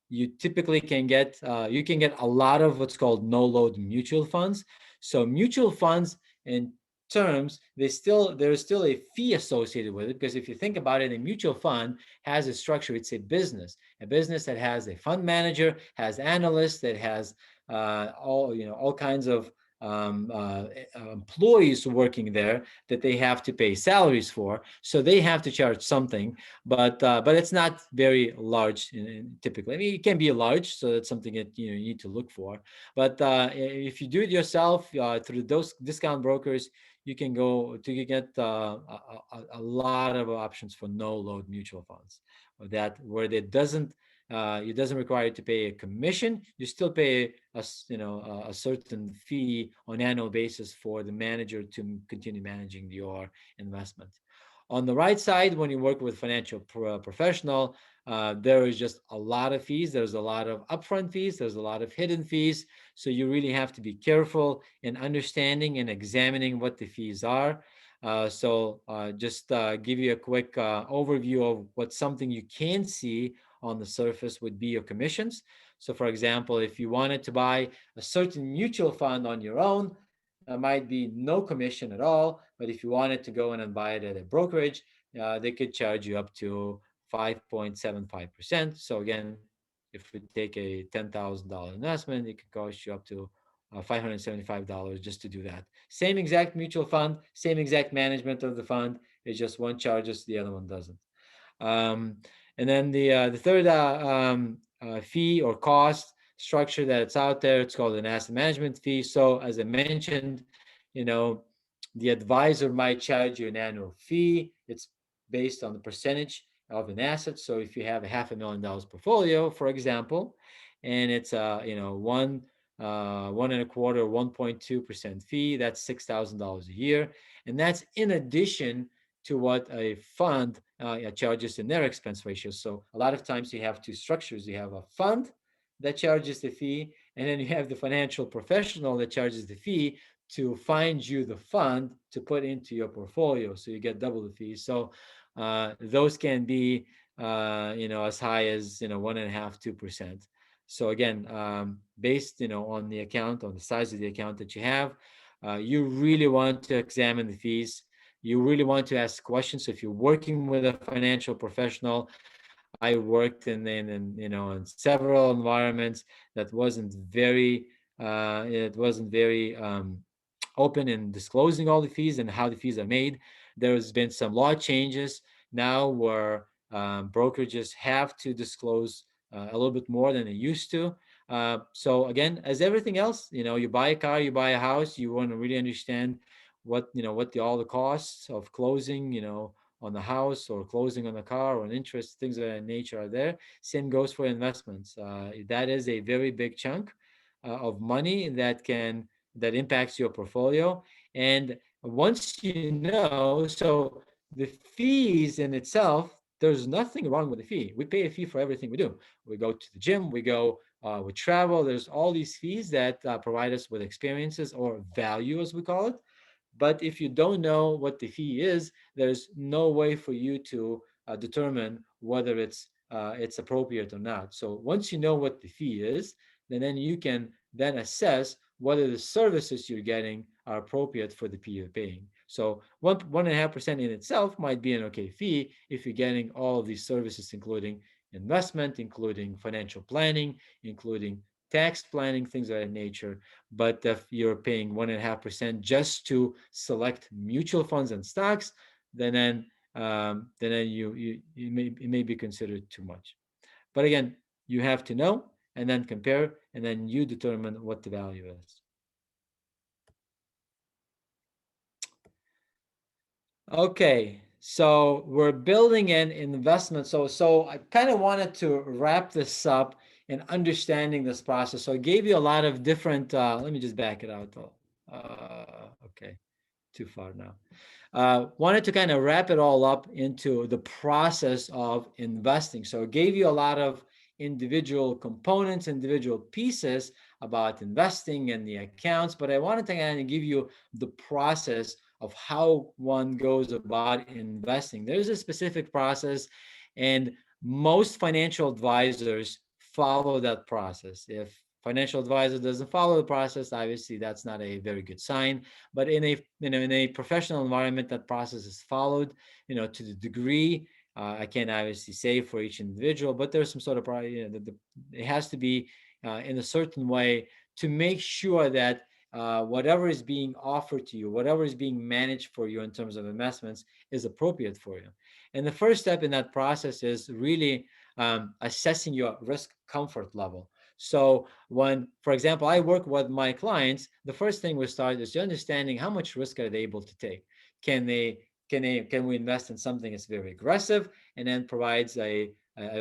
You typically can get a lot of what's called no-load mutual funds. So mutual funds in terms, there's still a fee associated with it, because if you think about it, a mutual fund has a structure. It's a business that has a fund manager, has analysts, that has all kinds of employees working there that they have to pay salaries for, so they have to charge something, but it's not very large typically. I mean, it can be large, so that's something that you need to look for. But if you do it yourself through those discount brokers, you can go to get a lot of options for no load mutual funds, where it doesn't it doesn't require you to pay a commission. You still pay a certain fee on annual basis for the manager to continue managing your investment. On the right side, when you work with financial professional, there is just a lot of fees. There's a lot of upfront fees. There's a lot of hidden fees. So you really have to be careful in understanding and examining what the fees are. Just give you a quick overview of what something you can see on the surface would be your commissions. So, for example, if you wanted to buy a certain mutual fund on your own, there might be no commission at all. But if you wanted to go in and buy it at a brokerage, they could charge you up to 5.75%. So again, if we take a $10,000 investment, it could cost you up to $575 just to do that. Same exact mutual fund, same exact management of the fund. It's just one charges, the other one doesn't. Um, and then the third fee or cost structure that's out there, it's called an asset management fee. So as I mentioned, you know, the advisor might charge you an annual fee. It's based on the percentage of an asset. So if you have a $500,000 portfolio, for example, and it's one and a quarter, 1.2% fee, that's $6,000 a year, and that's in addition to what a fund charges in their expense ratio. So a lot of times you have two structures. You have a fund that charges the fee, and then you have the financial professional that charges the fee to find you the fund to put into your portfolio. So you get double the fees. So those can be, as high as, 1.5, 2%. So again, based, on the account, on the size of the account that you have, you really want to examine the fees. You really want to ask questions. So if you're working with a financial professional, I worked in several environments that wasn't very open in disclosing all the fees and how the fees are made. There's been some law changes now where brokerages have to disclose a little bit more than they used to. So again, as everything else, you buy a car, you buy a house, you want to really understand what all the costs of closing, on the house or closing on the car or an interest, things of that nature are there. Same goes for investments. That is a very big chunk of money that impacts your portfolio. And once so the fees in itself, there's nothing wrong with the fee. We pay a fee for everything we do. We go to the gym, we travel. There's all these fees that provide us with experiences or value, as we call it. But if you don't know what the fee is, there's no way for you to determine whether it's appropriate or not. So once you know what the fee is, then you can then assess whether the services you're getting are appropriate for the fee you're paying. So 1.5% in itself might be an okay fee if you're getting all of these services, including investment, including financial planning, including tax planning, things of that nature. But if you're paying 1.5% just to select mutual funds and stocks, then it may be considered too much. But again, you have to know and then compare, and then you determine what the value is. Okay, so we're building an investment. So I kind of wanted to wrap this up in understanding this process. So I gave you a lot of different. Let me just back it out though. Okay, too far now. Wanted to kind of wrap it all up into the process of investing. So it gave you a lot of individual components, individual pieces about investing and the accounts, but I wanted to kind of give you the process of how one goes about investing. There's a specific process, and most financial advisors follow that process. If financial advisor doesn't follow the process, obviously that's not a very good sign. But in a professional environment, that process is followed, to the degree. I can't obviously say for each individual, but there's some sort of it has to be in a certain way to make sure that whatever is being offered to you, whatever is being managed for you in terms of investments is appropriate for you. And the first step in that process is really assessing your risk comfort level. So when, for example, I work with my clients, the first thing we start is understanding how much risk are they able to take. Can we invest in something that's very aggressive and then provides a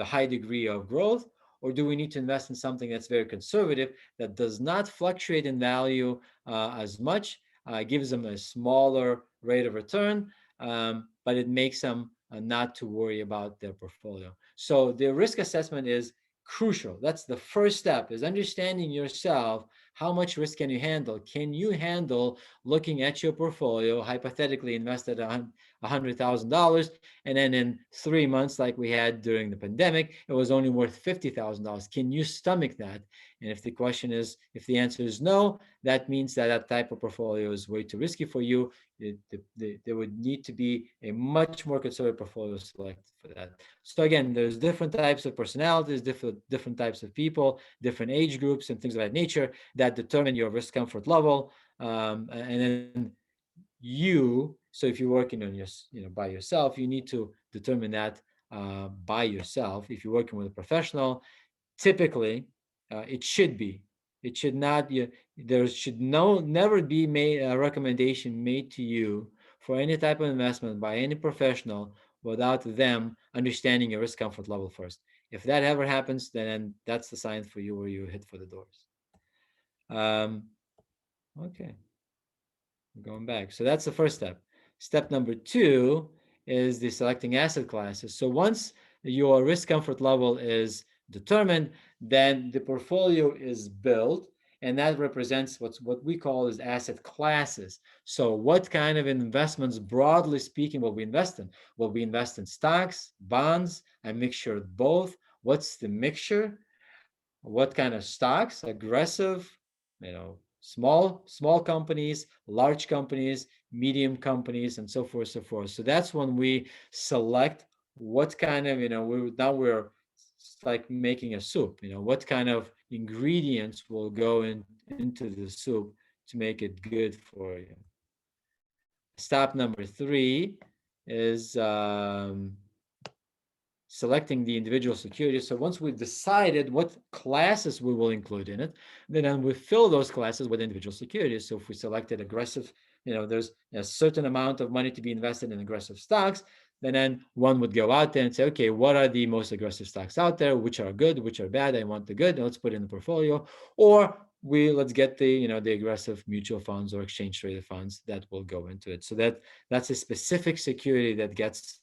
high degree of growth, or do we need to invest in something that's very conservative, that does not fluctuate in value as much, gives them a smaller rate of return, but it makes them not to worry about their portfolio. So the risk assessment is crucial. That's the first step, is understanding yourself. How much risk can you handle? Can you handle looking at your portfolio, hypothetically invested $100,000, and then in 3 months, like we had during the pandemic, it was only worth $50,000? Can you stomach that? And if the answer is no, that means that that type of portfolio is way too risky for you. There would need to be a much more conservative portfolio selected for that. So again, there's different types of personalities, different types of people, different age groups, and things of that nature that determine your risk comfort level. And then so if you're working on by yourself, you need to determine that by yourself. If you're working with a professional, typically it should be, it should not, there should never be made a recommendation made to you for any type of investment by any professional without them understanding your risk comfort level first. If that ever happens, then that's the sign for you where you hit for the doors. Okay, going back. So that's the first step. Step number two is the selecting asset classes. So once your risk comfort level is determined, then the portfolio is built, and that represents what we call as asset classes. So what kind of investments, broadly speaking, will we invest in? Will we invest in stocks, bonds, a mixture of both? What's the mixture? What kind of stocks? Aggressive, small companies, large companies, medium companies, and so forth, so forth. So that's when we select what kind of, we're like making a soup. What kind of ingredients will go into the soup to make it good for you. Step number three is selecting the individual securities. So once we've decided what classes we will include in it, then we fill those classes with individual securities. So if we selected aggressive, there's a certain amount of money to be invested in aggressive stocks, then one would go out there and say, okay, what are the most aggressive stocks out there? Which are good, which are bad? I want the good, let's put it in the portfolio. Or let's get the aggressive mutual funds or exchange traded funds that will go into it. So that's a specific security that gets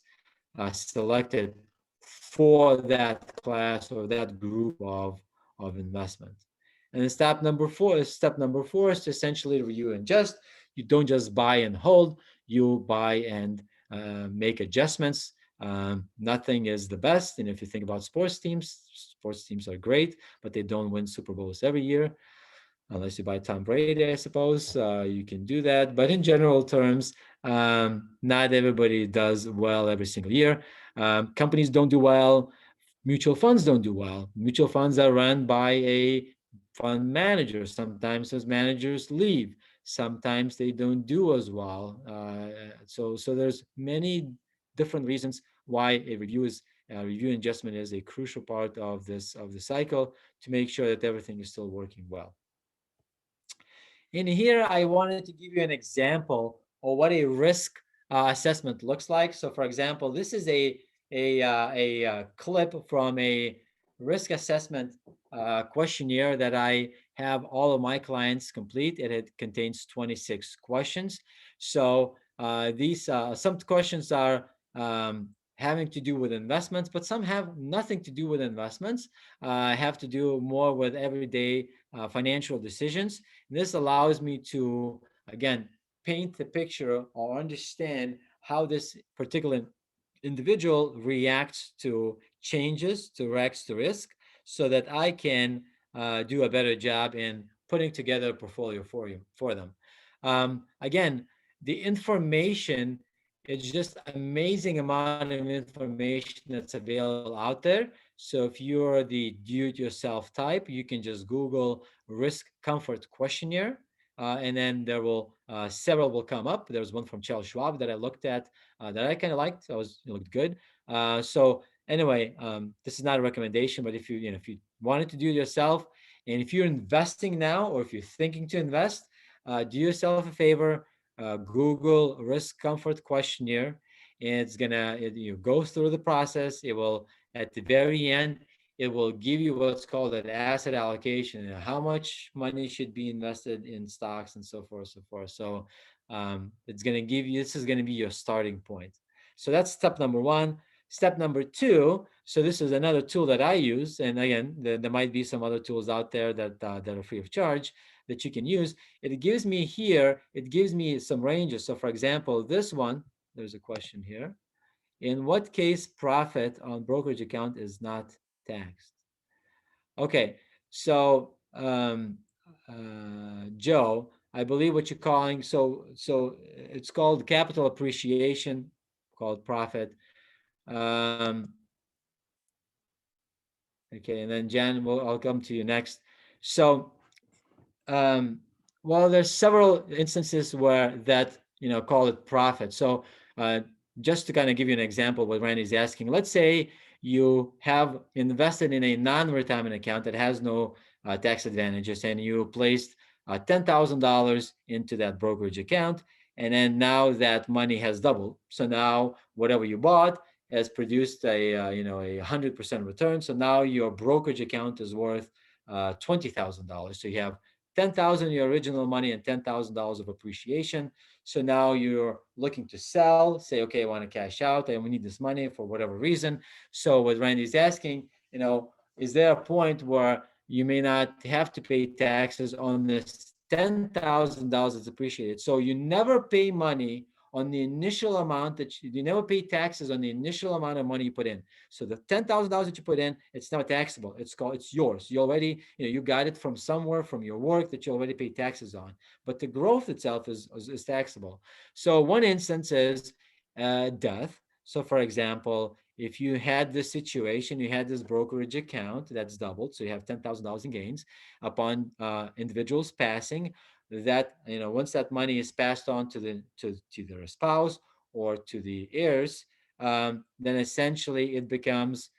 selected for that class or that group of investment. And then step number four is to essentially review and adjust. You don't just buy and hold, you buy and make adjustments. Nothing is the best. And if you think about sports teams are great, but they don't win Super Bowls every year. Unless you buy Tom Brady, I suppose you can do that. But in general terms, not everybody does well every single year. Companies don't do well. Mutual funds don't do well. Mutual funds are run by a fund manager. Sometimes those managers leave. Sometimes they don't do as well. So there's many different reasons why a review and adjustment is a crucial part of the cycle to make sure that everything is still working well. In here, I wanted to give you an example of what a risk assessment looks like. So, for example, this is a clip from a risk assessment questionnaire that I have all of my clients complete. It contains 26 questions. So these some questions are having to do with investments, but some have nothing to do with investments. Have to do more with everyday financial decisions. And this allows me to, again, paint the picture or understand how this particular individual reacts to changes, reacts to risk, so that I can do a better job in putting together a portfolio for them. Again, the information, it's just amazing amount of information that's available out there. So if you're the do-it-yourself type, you can just Google risk comfort questionnaire. and then there will several will come up. There's one from Charles Schwab that I looked at that I kind of liked. So it looked good. So anyway, this is not a recommendation, but if you wanted to do it yourself, and if you're investing now, or if you're thinking to invest, do yourself a favor. Google risk comfort questionnaire, and you go through the process. It will, at the very end, it will give you what's called an asset allocation, how much money should be invested in stocks and so forth, so forth. So it's going to give you, this is going to be your starting point. So that's step number one. Step number two, so this is another tool that I use, and again, there might be some other tools out there that are free of charge that you can use. It gives me here, it gives me some ranges. So for example, this one, there's a question here. In what case profit on brokerage account is not taxed? Okay, so Joe, I believe what you're calling, so it's called capital appreciation, called profit. Um, okay, and then Jan, I'll come to you next. So um, well, there's several instances where that, call it profit. So uh, just to kind of give you an example, what Randy's asking, let's say you have invested in a non-retirement account that has no tax advantages, and you placed $10,000 into that brokerage account, and then now that money has doubled. So now whatever you bought has produced a 100% return. So now your brokerage account is worth $20,000. So you have 10,000 your original money and $10,000 of appreciation. So now you're looking to sell, say, okay, I want to cash out and we need this money for whatever reason. So what Randy's asking, is there a point where you may not have to pay taxes on this $10,000 that's appreciated? So you never pay money on the initial amount you never pay taxes on the initial amount of money you put in. So the $10,000 that you put in, it's not taxable. It's yours. You already, you got it from somewhere, from your work, that you already pay taxes on. But the growth itself is taxable. So one instance is death. So for example, if you had this situation, you had this brokerage account that's doubled, so you have $10,000 in gains upon individuals passing. That, once that money is passed on to their spouse or to the heirs, then essentially it becomes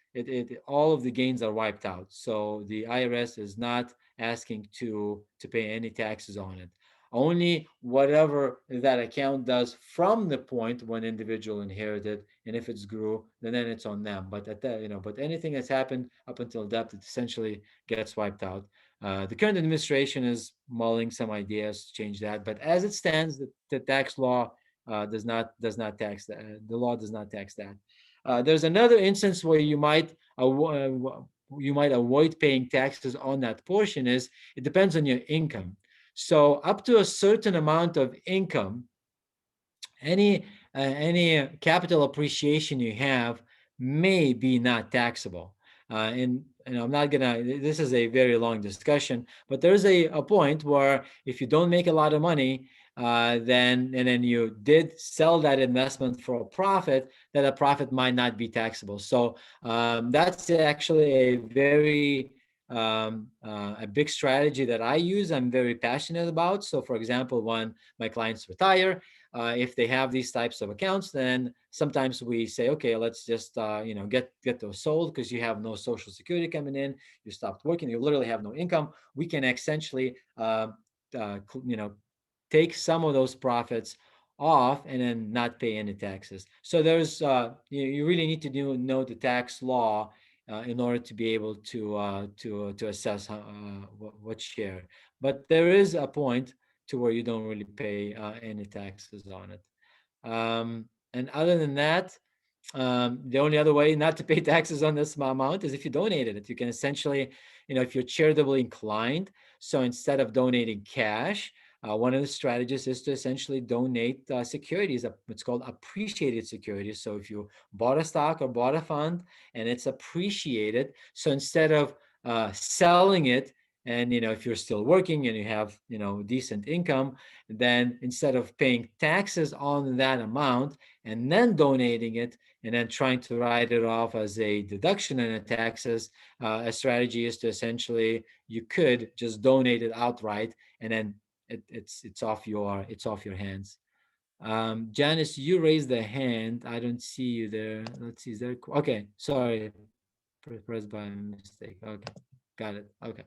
all of the gains are wiped out. So the IRS is not asking to pay any taxes on it. Only whatever that account does from the point when individual inherited, and if it's grew, then it's on them. But at that, but anything that's happened up until death, it essentially gets wiped out. The current administration is mulling some ideas to change that, but as it stands, the tax law does not tax that. The law does not tax that. There's another instance where you might avoid paying taxes on that portion. Is it depends on your income. So up to a certain amount of income, any capital appreciation you have may be not taxable. And I'm not gonna. This is a very long discussion, but there's a point where if you don't make a lot of money, then you did sell that investment for a profit, that a profit might not be taxable. So that's actually a big strategy that I use. I'm very passionate about. So for example, when my clients retire, if they have these types of accounts, then sometimes we say, okay, let's just get those sold, because you have no social security coming in, you stopped working, you literally have no income. We can essentially uh, take some of those profits off and then not pay any taxes. So there's you really need to know the tax law in order to be able to assess what share. But there is a point to where you don't really pay any taxes on it. And other than that, the only other way not to pay taxes on this amount is if you donated it. You can essentially, if you're charitably inclined, so instead of donating cash, one of the strategies is to essentially donate securities. It's called appreciated securities. So if you bought a stock or bought a fund and it's appreciated, so instead of selling it, and if you're still working and you have decent income, then instead of paying taxes on that amount and then donating it and then trying to write it off as a deduction in the taxes, a strategy is to essentially, you could just donate it outright and then it's off your hands. Janice, you raised the hand. I don't see you there. Let's see. Is there? Okay, sorry. Pressed by mistake. Okay, got it. Okay.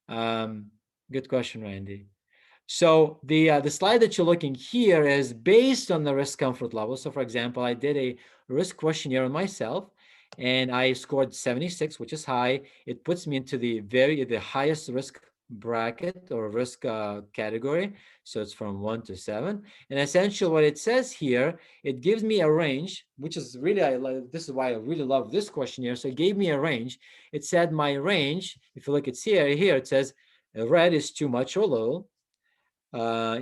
Um, Good question, Randy. So the slide that you're looking here is based on the risk comfort level. So for example, I did a risk questionnaire on myself and I scored 76, which is high. It puts me into the highest risk bracket or risk category. So it's from 1 to 7. And essentially what it says here, it gives me a range, which is really, this is why I really love this questionnaire. So it gave me a range. It said my range, if you look at here it says red is too much or low,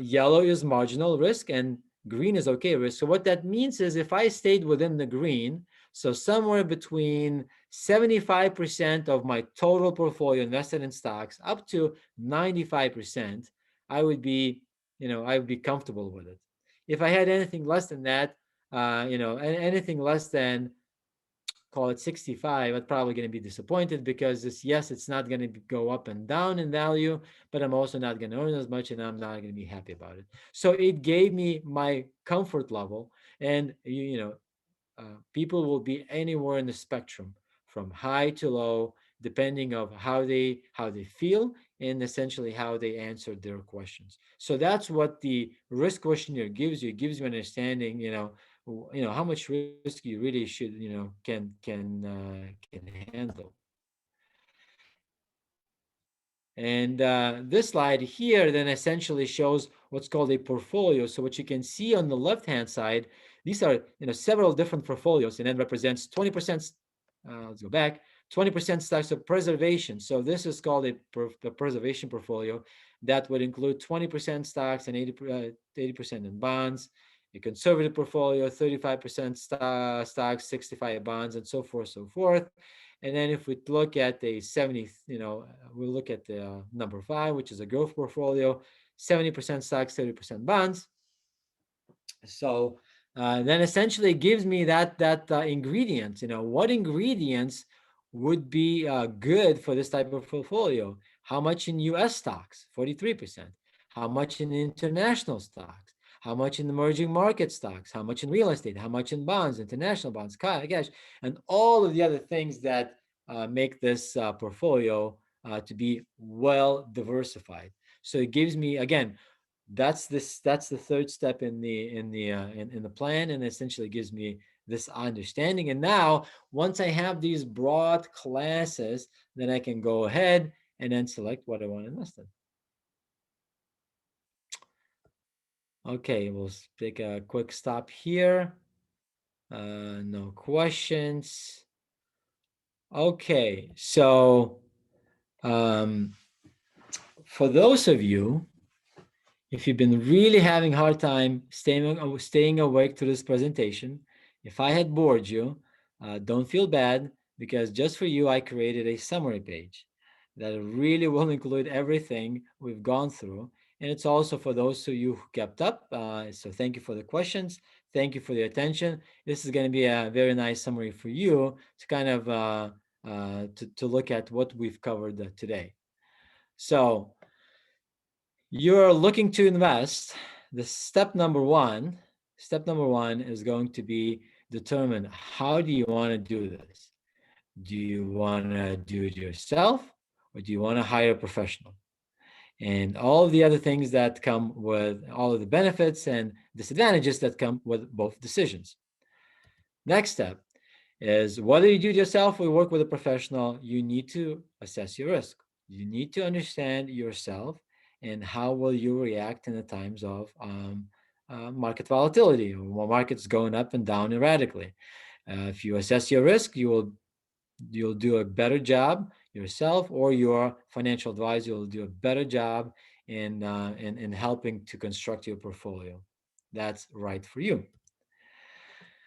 yellow is marginal risk, and green is okay risk. So what that means is if I stayed within the green, so somewhere between 75% of my total portfolio invested in stocks up to 95%, I would be, I would be comfortable with it. If I had anything less than that, anything less than, call it 65, I'm probably going to be disappointed because yes, it's not going to go up and down in value, but I'm also not going to earn as much and I'm not going to be happy about it. So it gave me my comfort level. And, people will be anywhere in the spectrum from high to low, depending of how they feel and essentially how they answered their questions. So that's what the risk questionnaire gives you. It gives you an understanding, how much risk you really should, can handle. And this slide here then essentially shows what's called a portfolio. So what you can see on the left-hand side, these are several different portfolios, and then represents 20%. Let's go back. 20% stocks of preservation. So this is called a preservation portfolio that would include 20% stocks and 80% in bonds. A conservative portfolio, 35% stocks, 65 bonds, and so forth, so forth. And then if we look at the 70, we'll look at the number 5, which is a growth portfolio, 70% stocks, 30% bonds. So then essentially it gives me that ingredients. What ingredients would be good for this type of portfolio? How much in U.S. stocks? 43%. How much in international stocks? How much in emerging market stocks? How much in real estate? How much in bonds, international bonds, cash, and all of the other things that make this portfolio to be well diversified. So it gives me, again, that's the third step in the plan, and essentially gives me this understanding. And now once I have these broad classes, then I can go ahead and then select what I want to invest in. Okay, we'll take a quick stop here. No questions. Okay, so for those of you, if you've been really having a hard time staying awake to this presentation, if I had bored you, don't feel bad, because just for you, I created a summary page that really will include everything we've gone through. And it's also for those of you who kept up. So thank you for the questions. Thank you for the attention. This is going to be a very nice summary for you to kind of to look at what we've covered today. So you're looking to invest. The step number one is going to be determine, how do you want to do this? Do you want to do it yourself, or do you want to hire a professional? And all of the other things that come with all of the benefits and disadvantages that come with both decisions. Next step is, whether you do it yourself or work with a professional, you need to assess your risk. You need to understand yourself and how will you react in the times of market volatility, or markets going up and down erratically. If you assess your risk, you'll do a better job yourself, or your financial advisor will do a better job in helping to construct your portfolio that's right for you.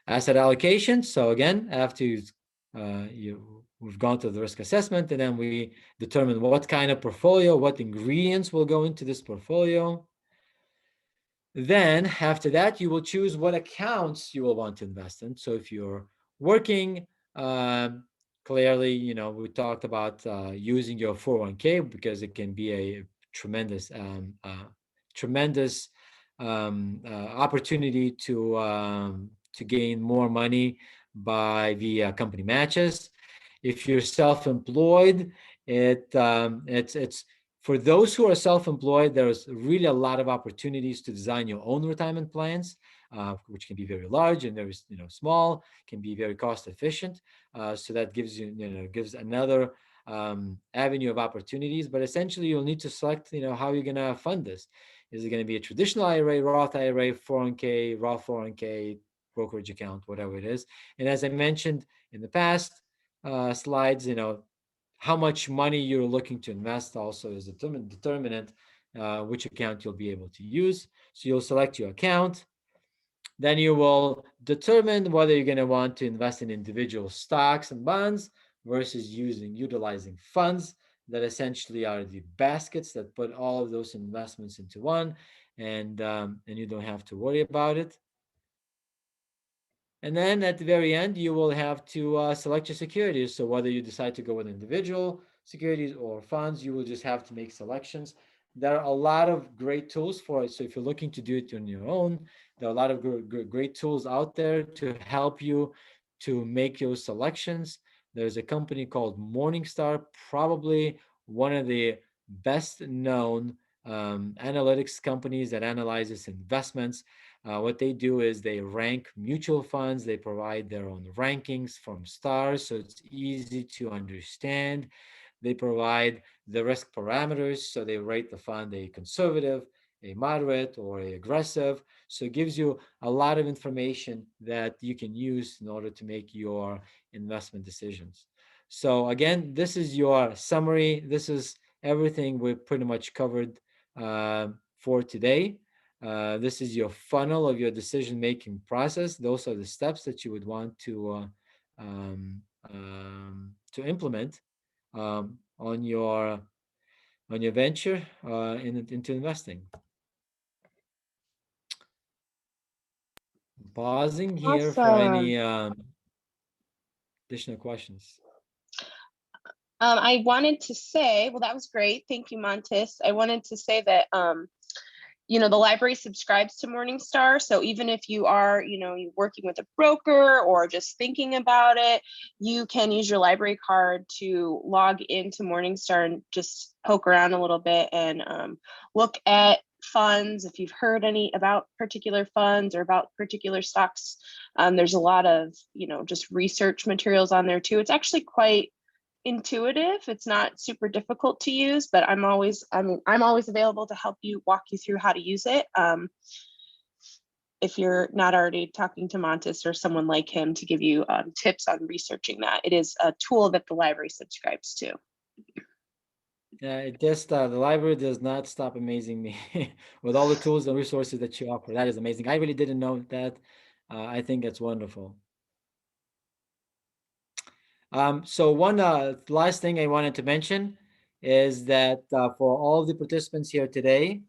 Asset allocation. So again, after we've gone through the risk assessment, and then we determine what kind of portfolio, what ingredients will go into this portfolio. Then after that, you will choose what accounts you will want to invest in. So if you're working, clearly, we talked about using your 401k, because it can be a tremendous tremendous opportunity to gain more money by the company matches. If you're self-employed, it's for those who are self-employed, there's really a lot of opportunities to design your own retirement plans, which can be very large and very small, can be very cost efficient. So that gives gives another avenue of opportunities. But essentially, you'll need to select how you're going to fund this. Is it going to be a traditional IRA, Roth IRA, 401k, Roth 401k, brokerage account, whatever it is? And as I mentioned in the past slides, how much money you're looking to invest also is a determinant which account you'll be able to use. So you'll select your account. Then you will determine whether you're going to want to invest in individual stocks and bonds versus utilizing funds that essentially are the baskets that put all of those investments into one, and you don't have to worry about it. And then at the very end, you will have to select your securities. So whether you decide to go with individual securities or funds, you will just have to make selections. There are a lot of great tools for it. So if you're looking to do it on your own, there are a lot of great tools out there to help you to make your selections. There's a company called Morningstar, probably one of the best known analytics companies that analyzes investments. What they do is they rank mutual funds. They provide their own rankings from stars, so it's easy to understand. They provide the risk parameters, so they rate the fund a conservative, a moderate, or a aggressive. So it gives you a lot of information that you can use in order to make your investment decisions. So again, this is your summary. This is everything we've pretty much covered for today. This is your funnel of your decision-making process. Those are the steps that you would want to implement on your venture into investing. Pausing here for any additional questions. I wanted to say, well, that was great. Thank you, Mantas. I wanted to say that the library subscribes to Morningstar. So even if you are, you're working with a broker or just thinking about it, you can use your library card to log into Morningstar and just poke around a little bit and look at funds. If you've heard any about particular funds or about particular stocks, there's a lot of, just research materials on there too. It's actually quite intuitive. It's not super difficult to use, but I'm always available to help you, walk you through how to use it. If you're not already talking to Mantas or someone like him to give you tips on researching that, it is a tool that the library subscribes to. Yeah, it just the library does not stop amazing me with all the tools and resources that you offer. That is amazing. I really didn't know that. I think that's wonderful. So one last thing I wanted to mention is that for all the participants here today,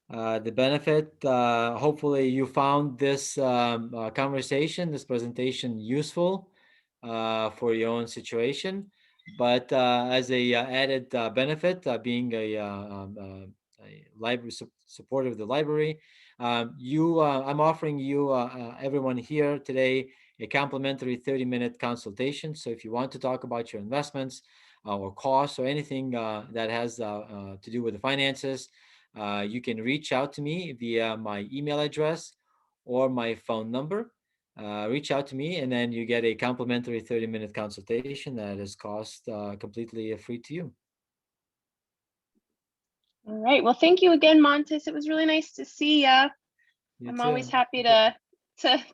the benefit, hopefully you found this conversation, this presentation useful for your own situation. But as a added benefit, being a library supporter of the library, I'm offering you, everyone here today, a complimentary 30-minute consultation. So if you want to talk about your investments or costs or anything that has to do with the finances, you can reach out to me via my email address or my phone number. Reach out to me, and then you get a complimentary 30-minute consultation that is cost completely free to you. All right. Well, thank you again, Mantas. It was really nice to see you. I'm too. always happy to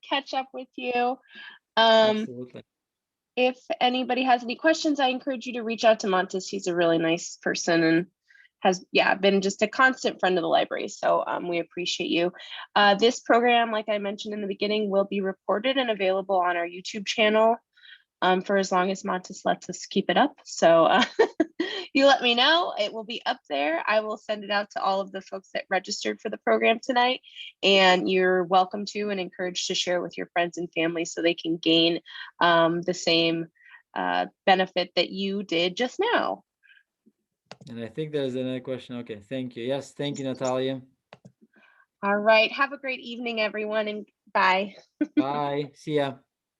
catch up with you. Absolutely. If anybody has any questions, I encourage you to reach out to Mantas. He's a really nice person and has been just a constant friend of the library. So we appreciate you. This program, like I mentioned in the beginning, will be recorded and available on our YouTube channel for as long as Mantas lets us keep it up. So you let me know. It will be up there. I will send it out to all of the folks that registered for the program tonight. And you're welcome to and encouraged to share with your friends and family so they can gain the same benefit that you did just now. And I think there's another question. Okay, thank you. Yes, thank you, Natalia. All right. Have a great evening, everyone, and bye. Bye. See ya.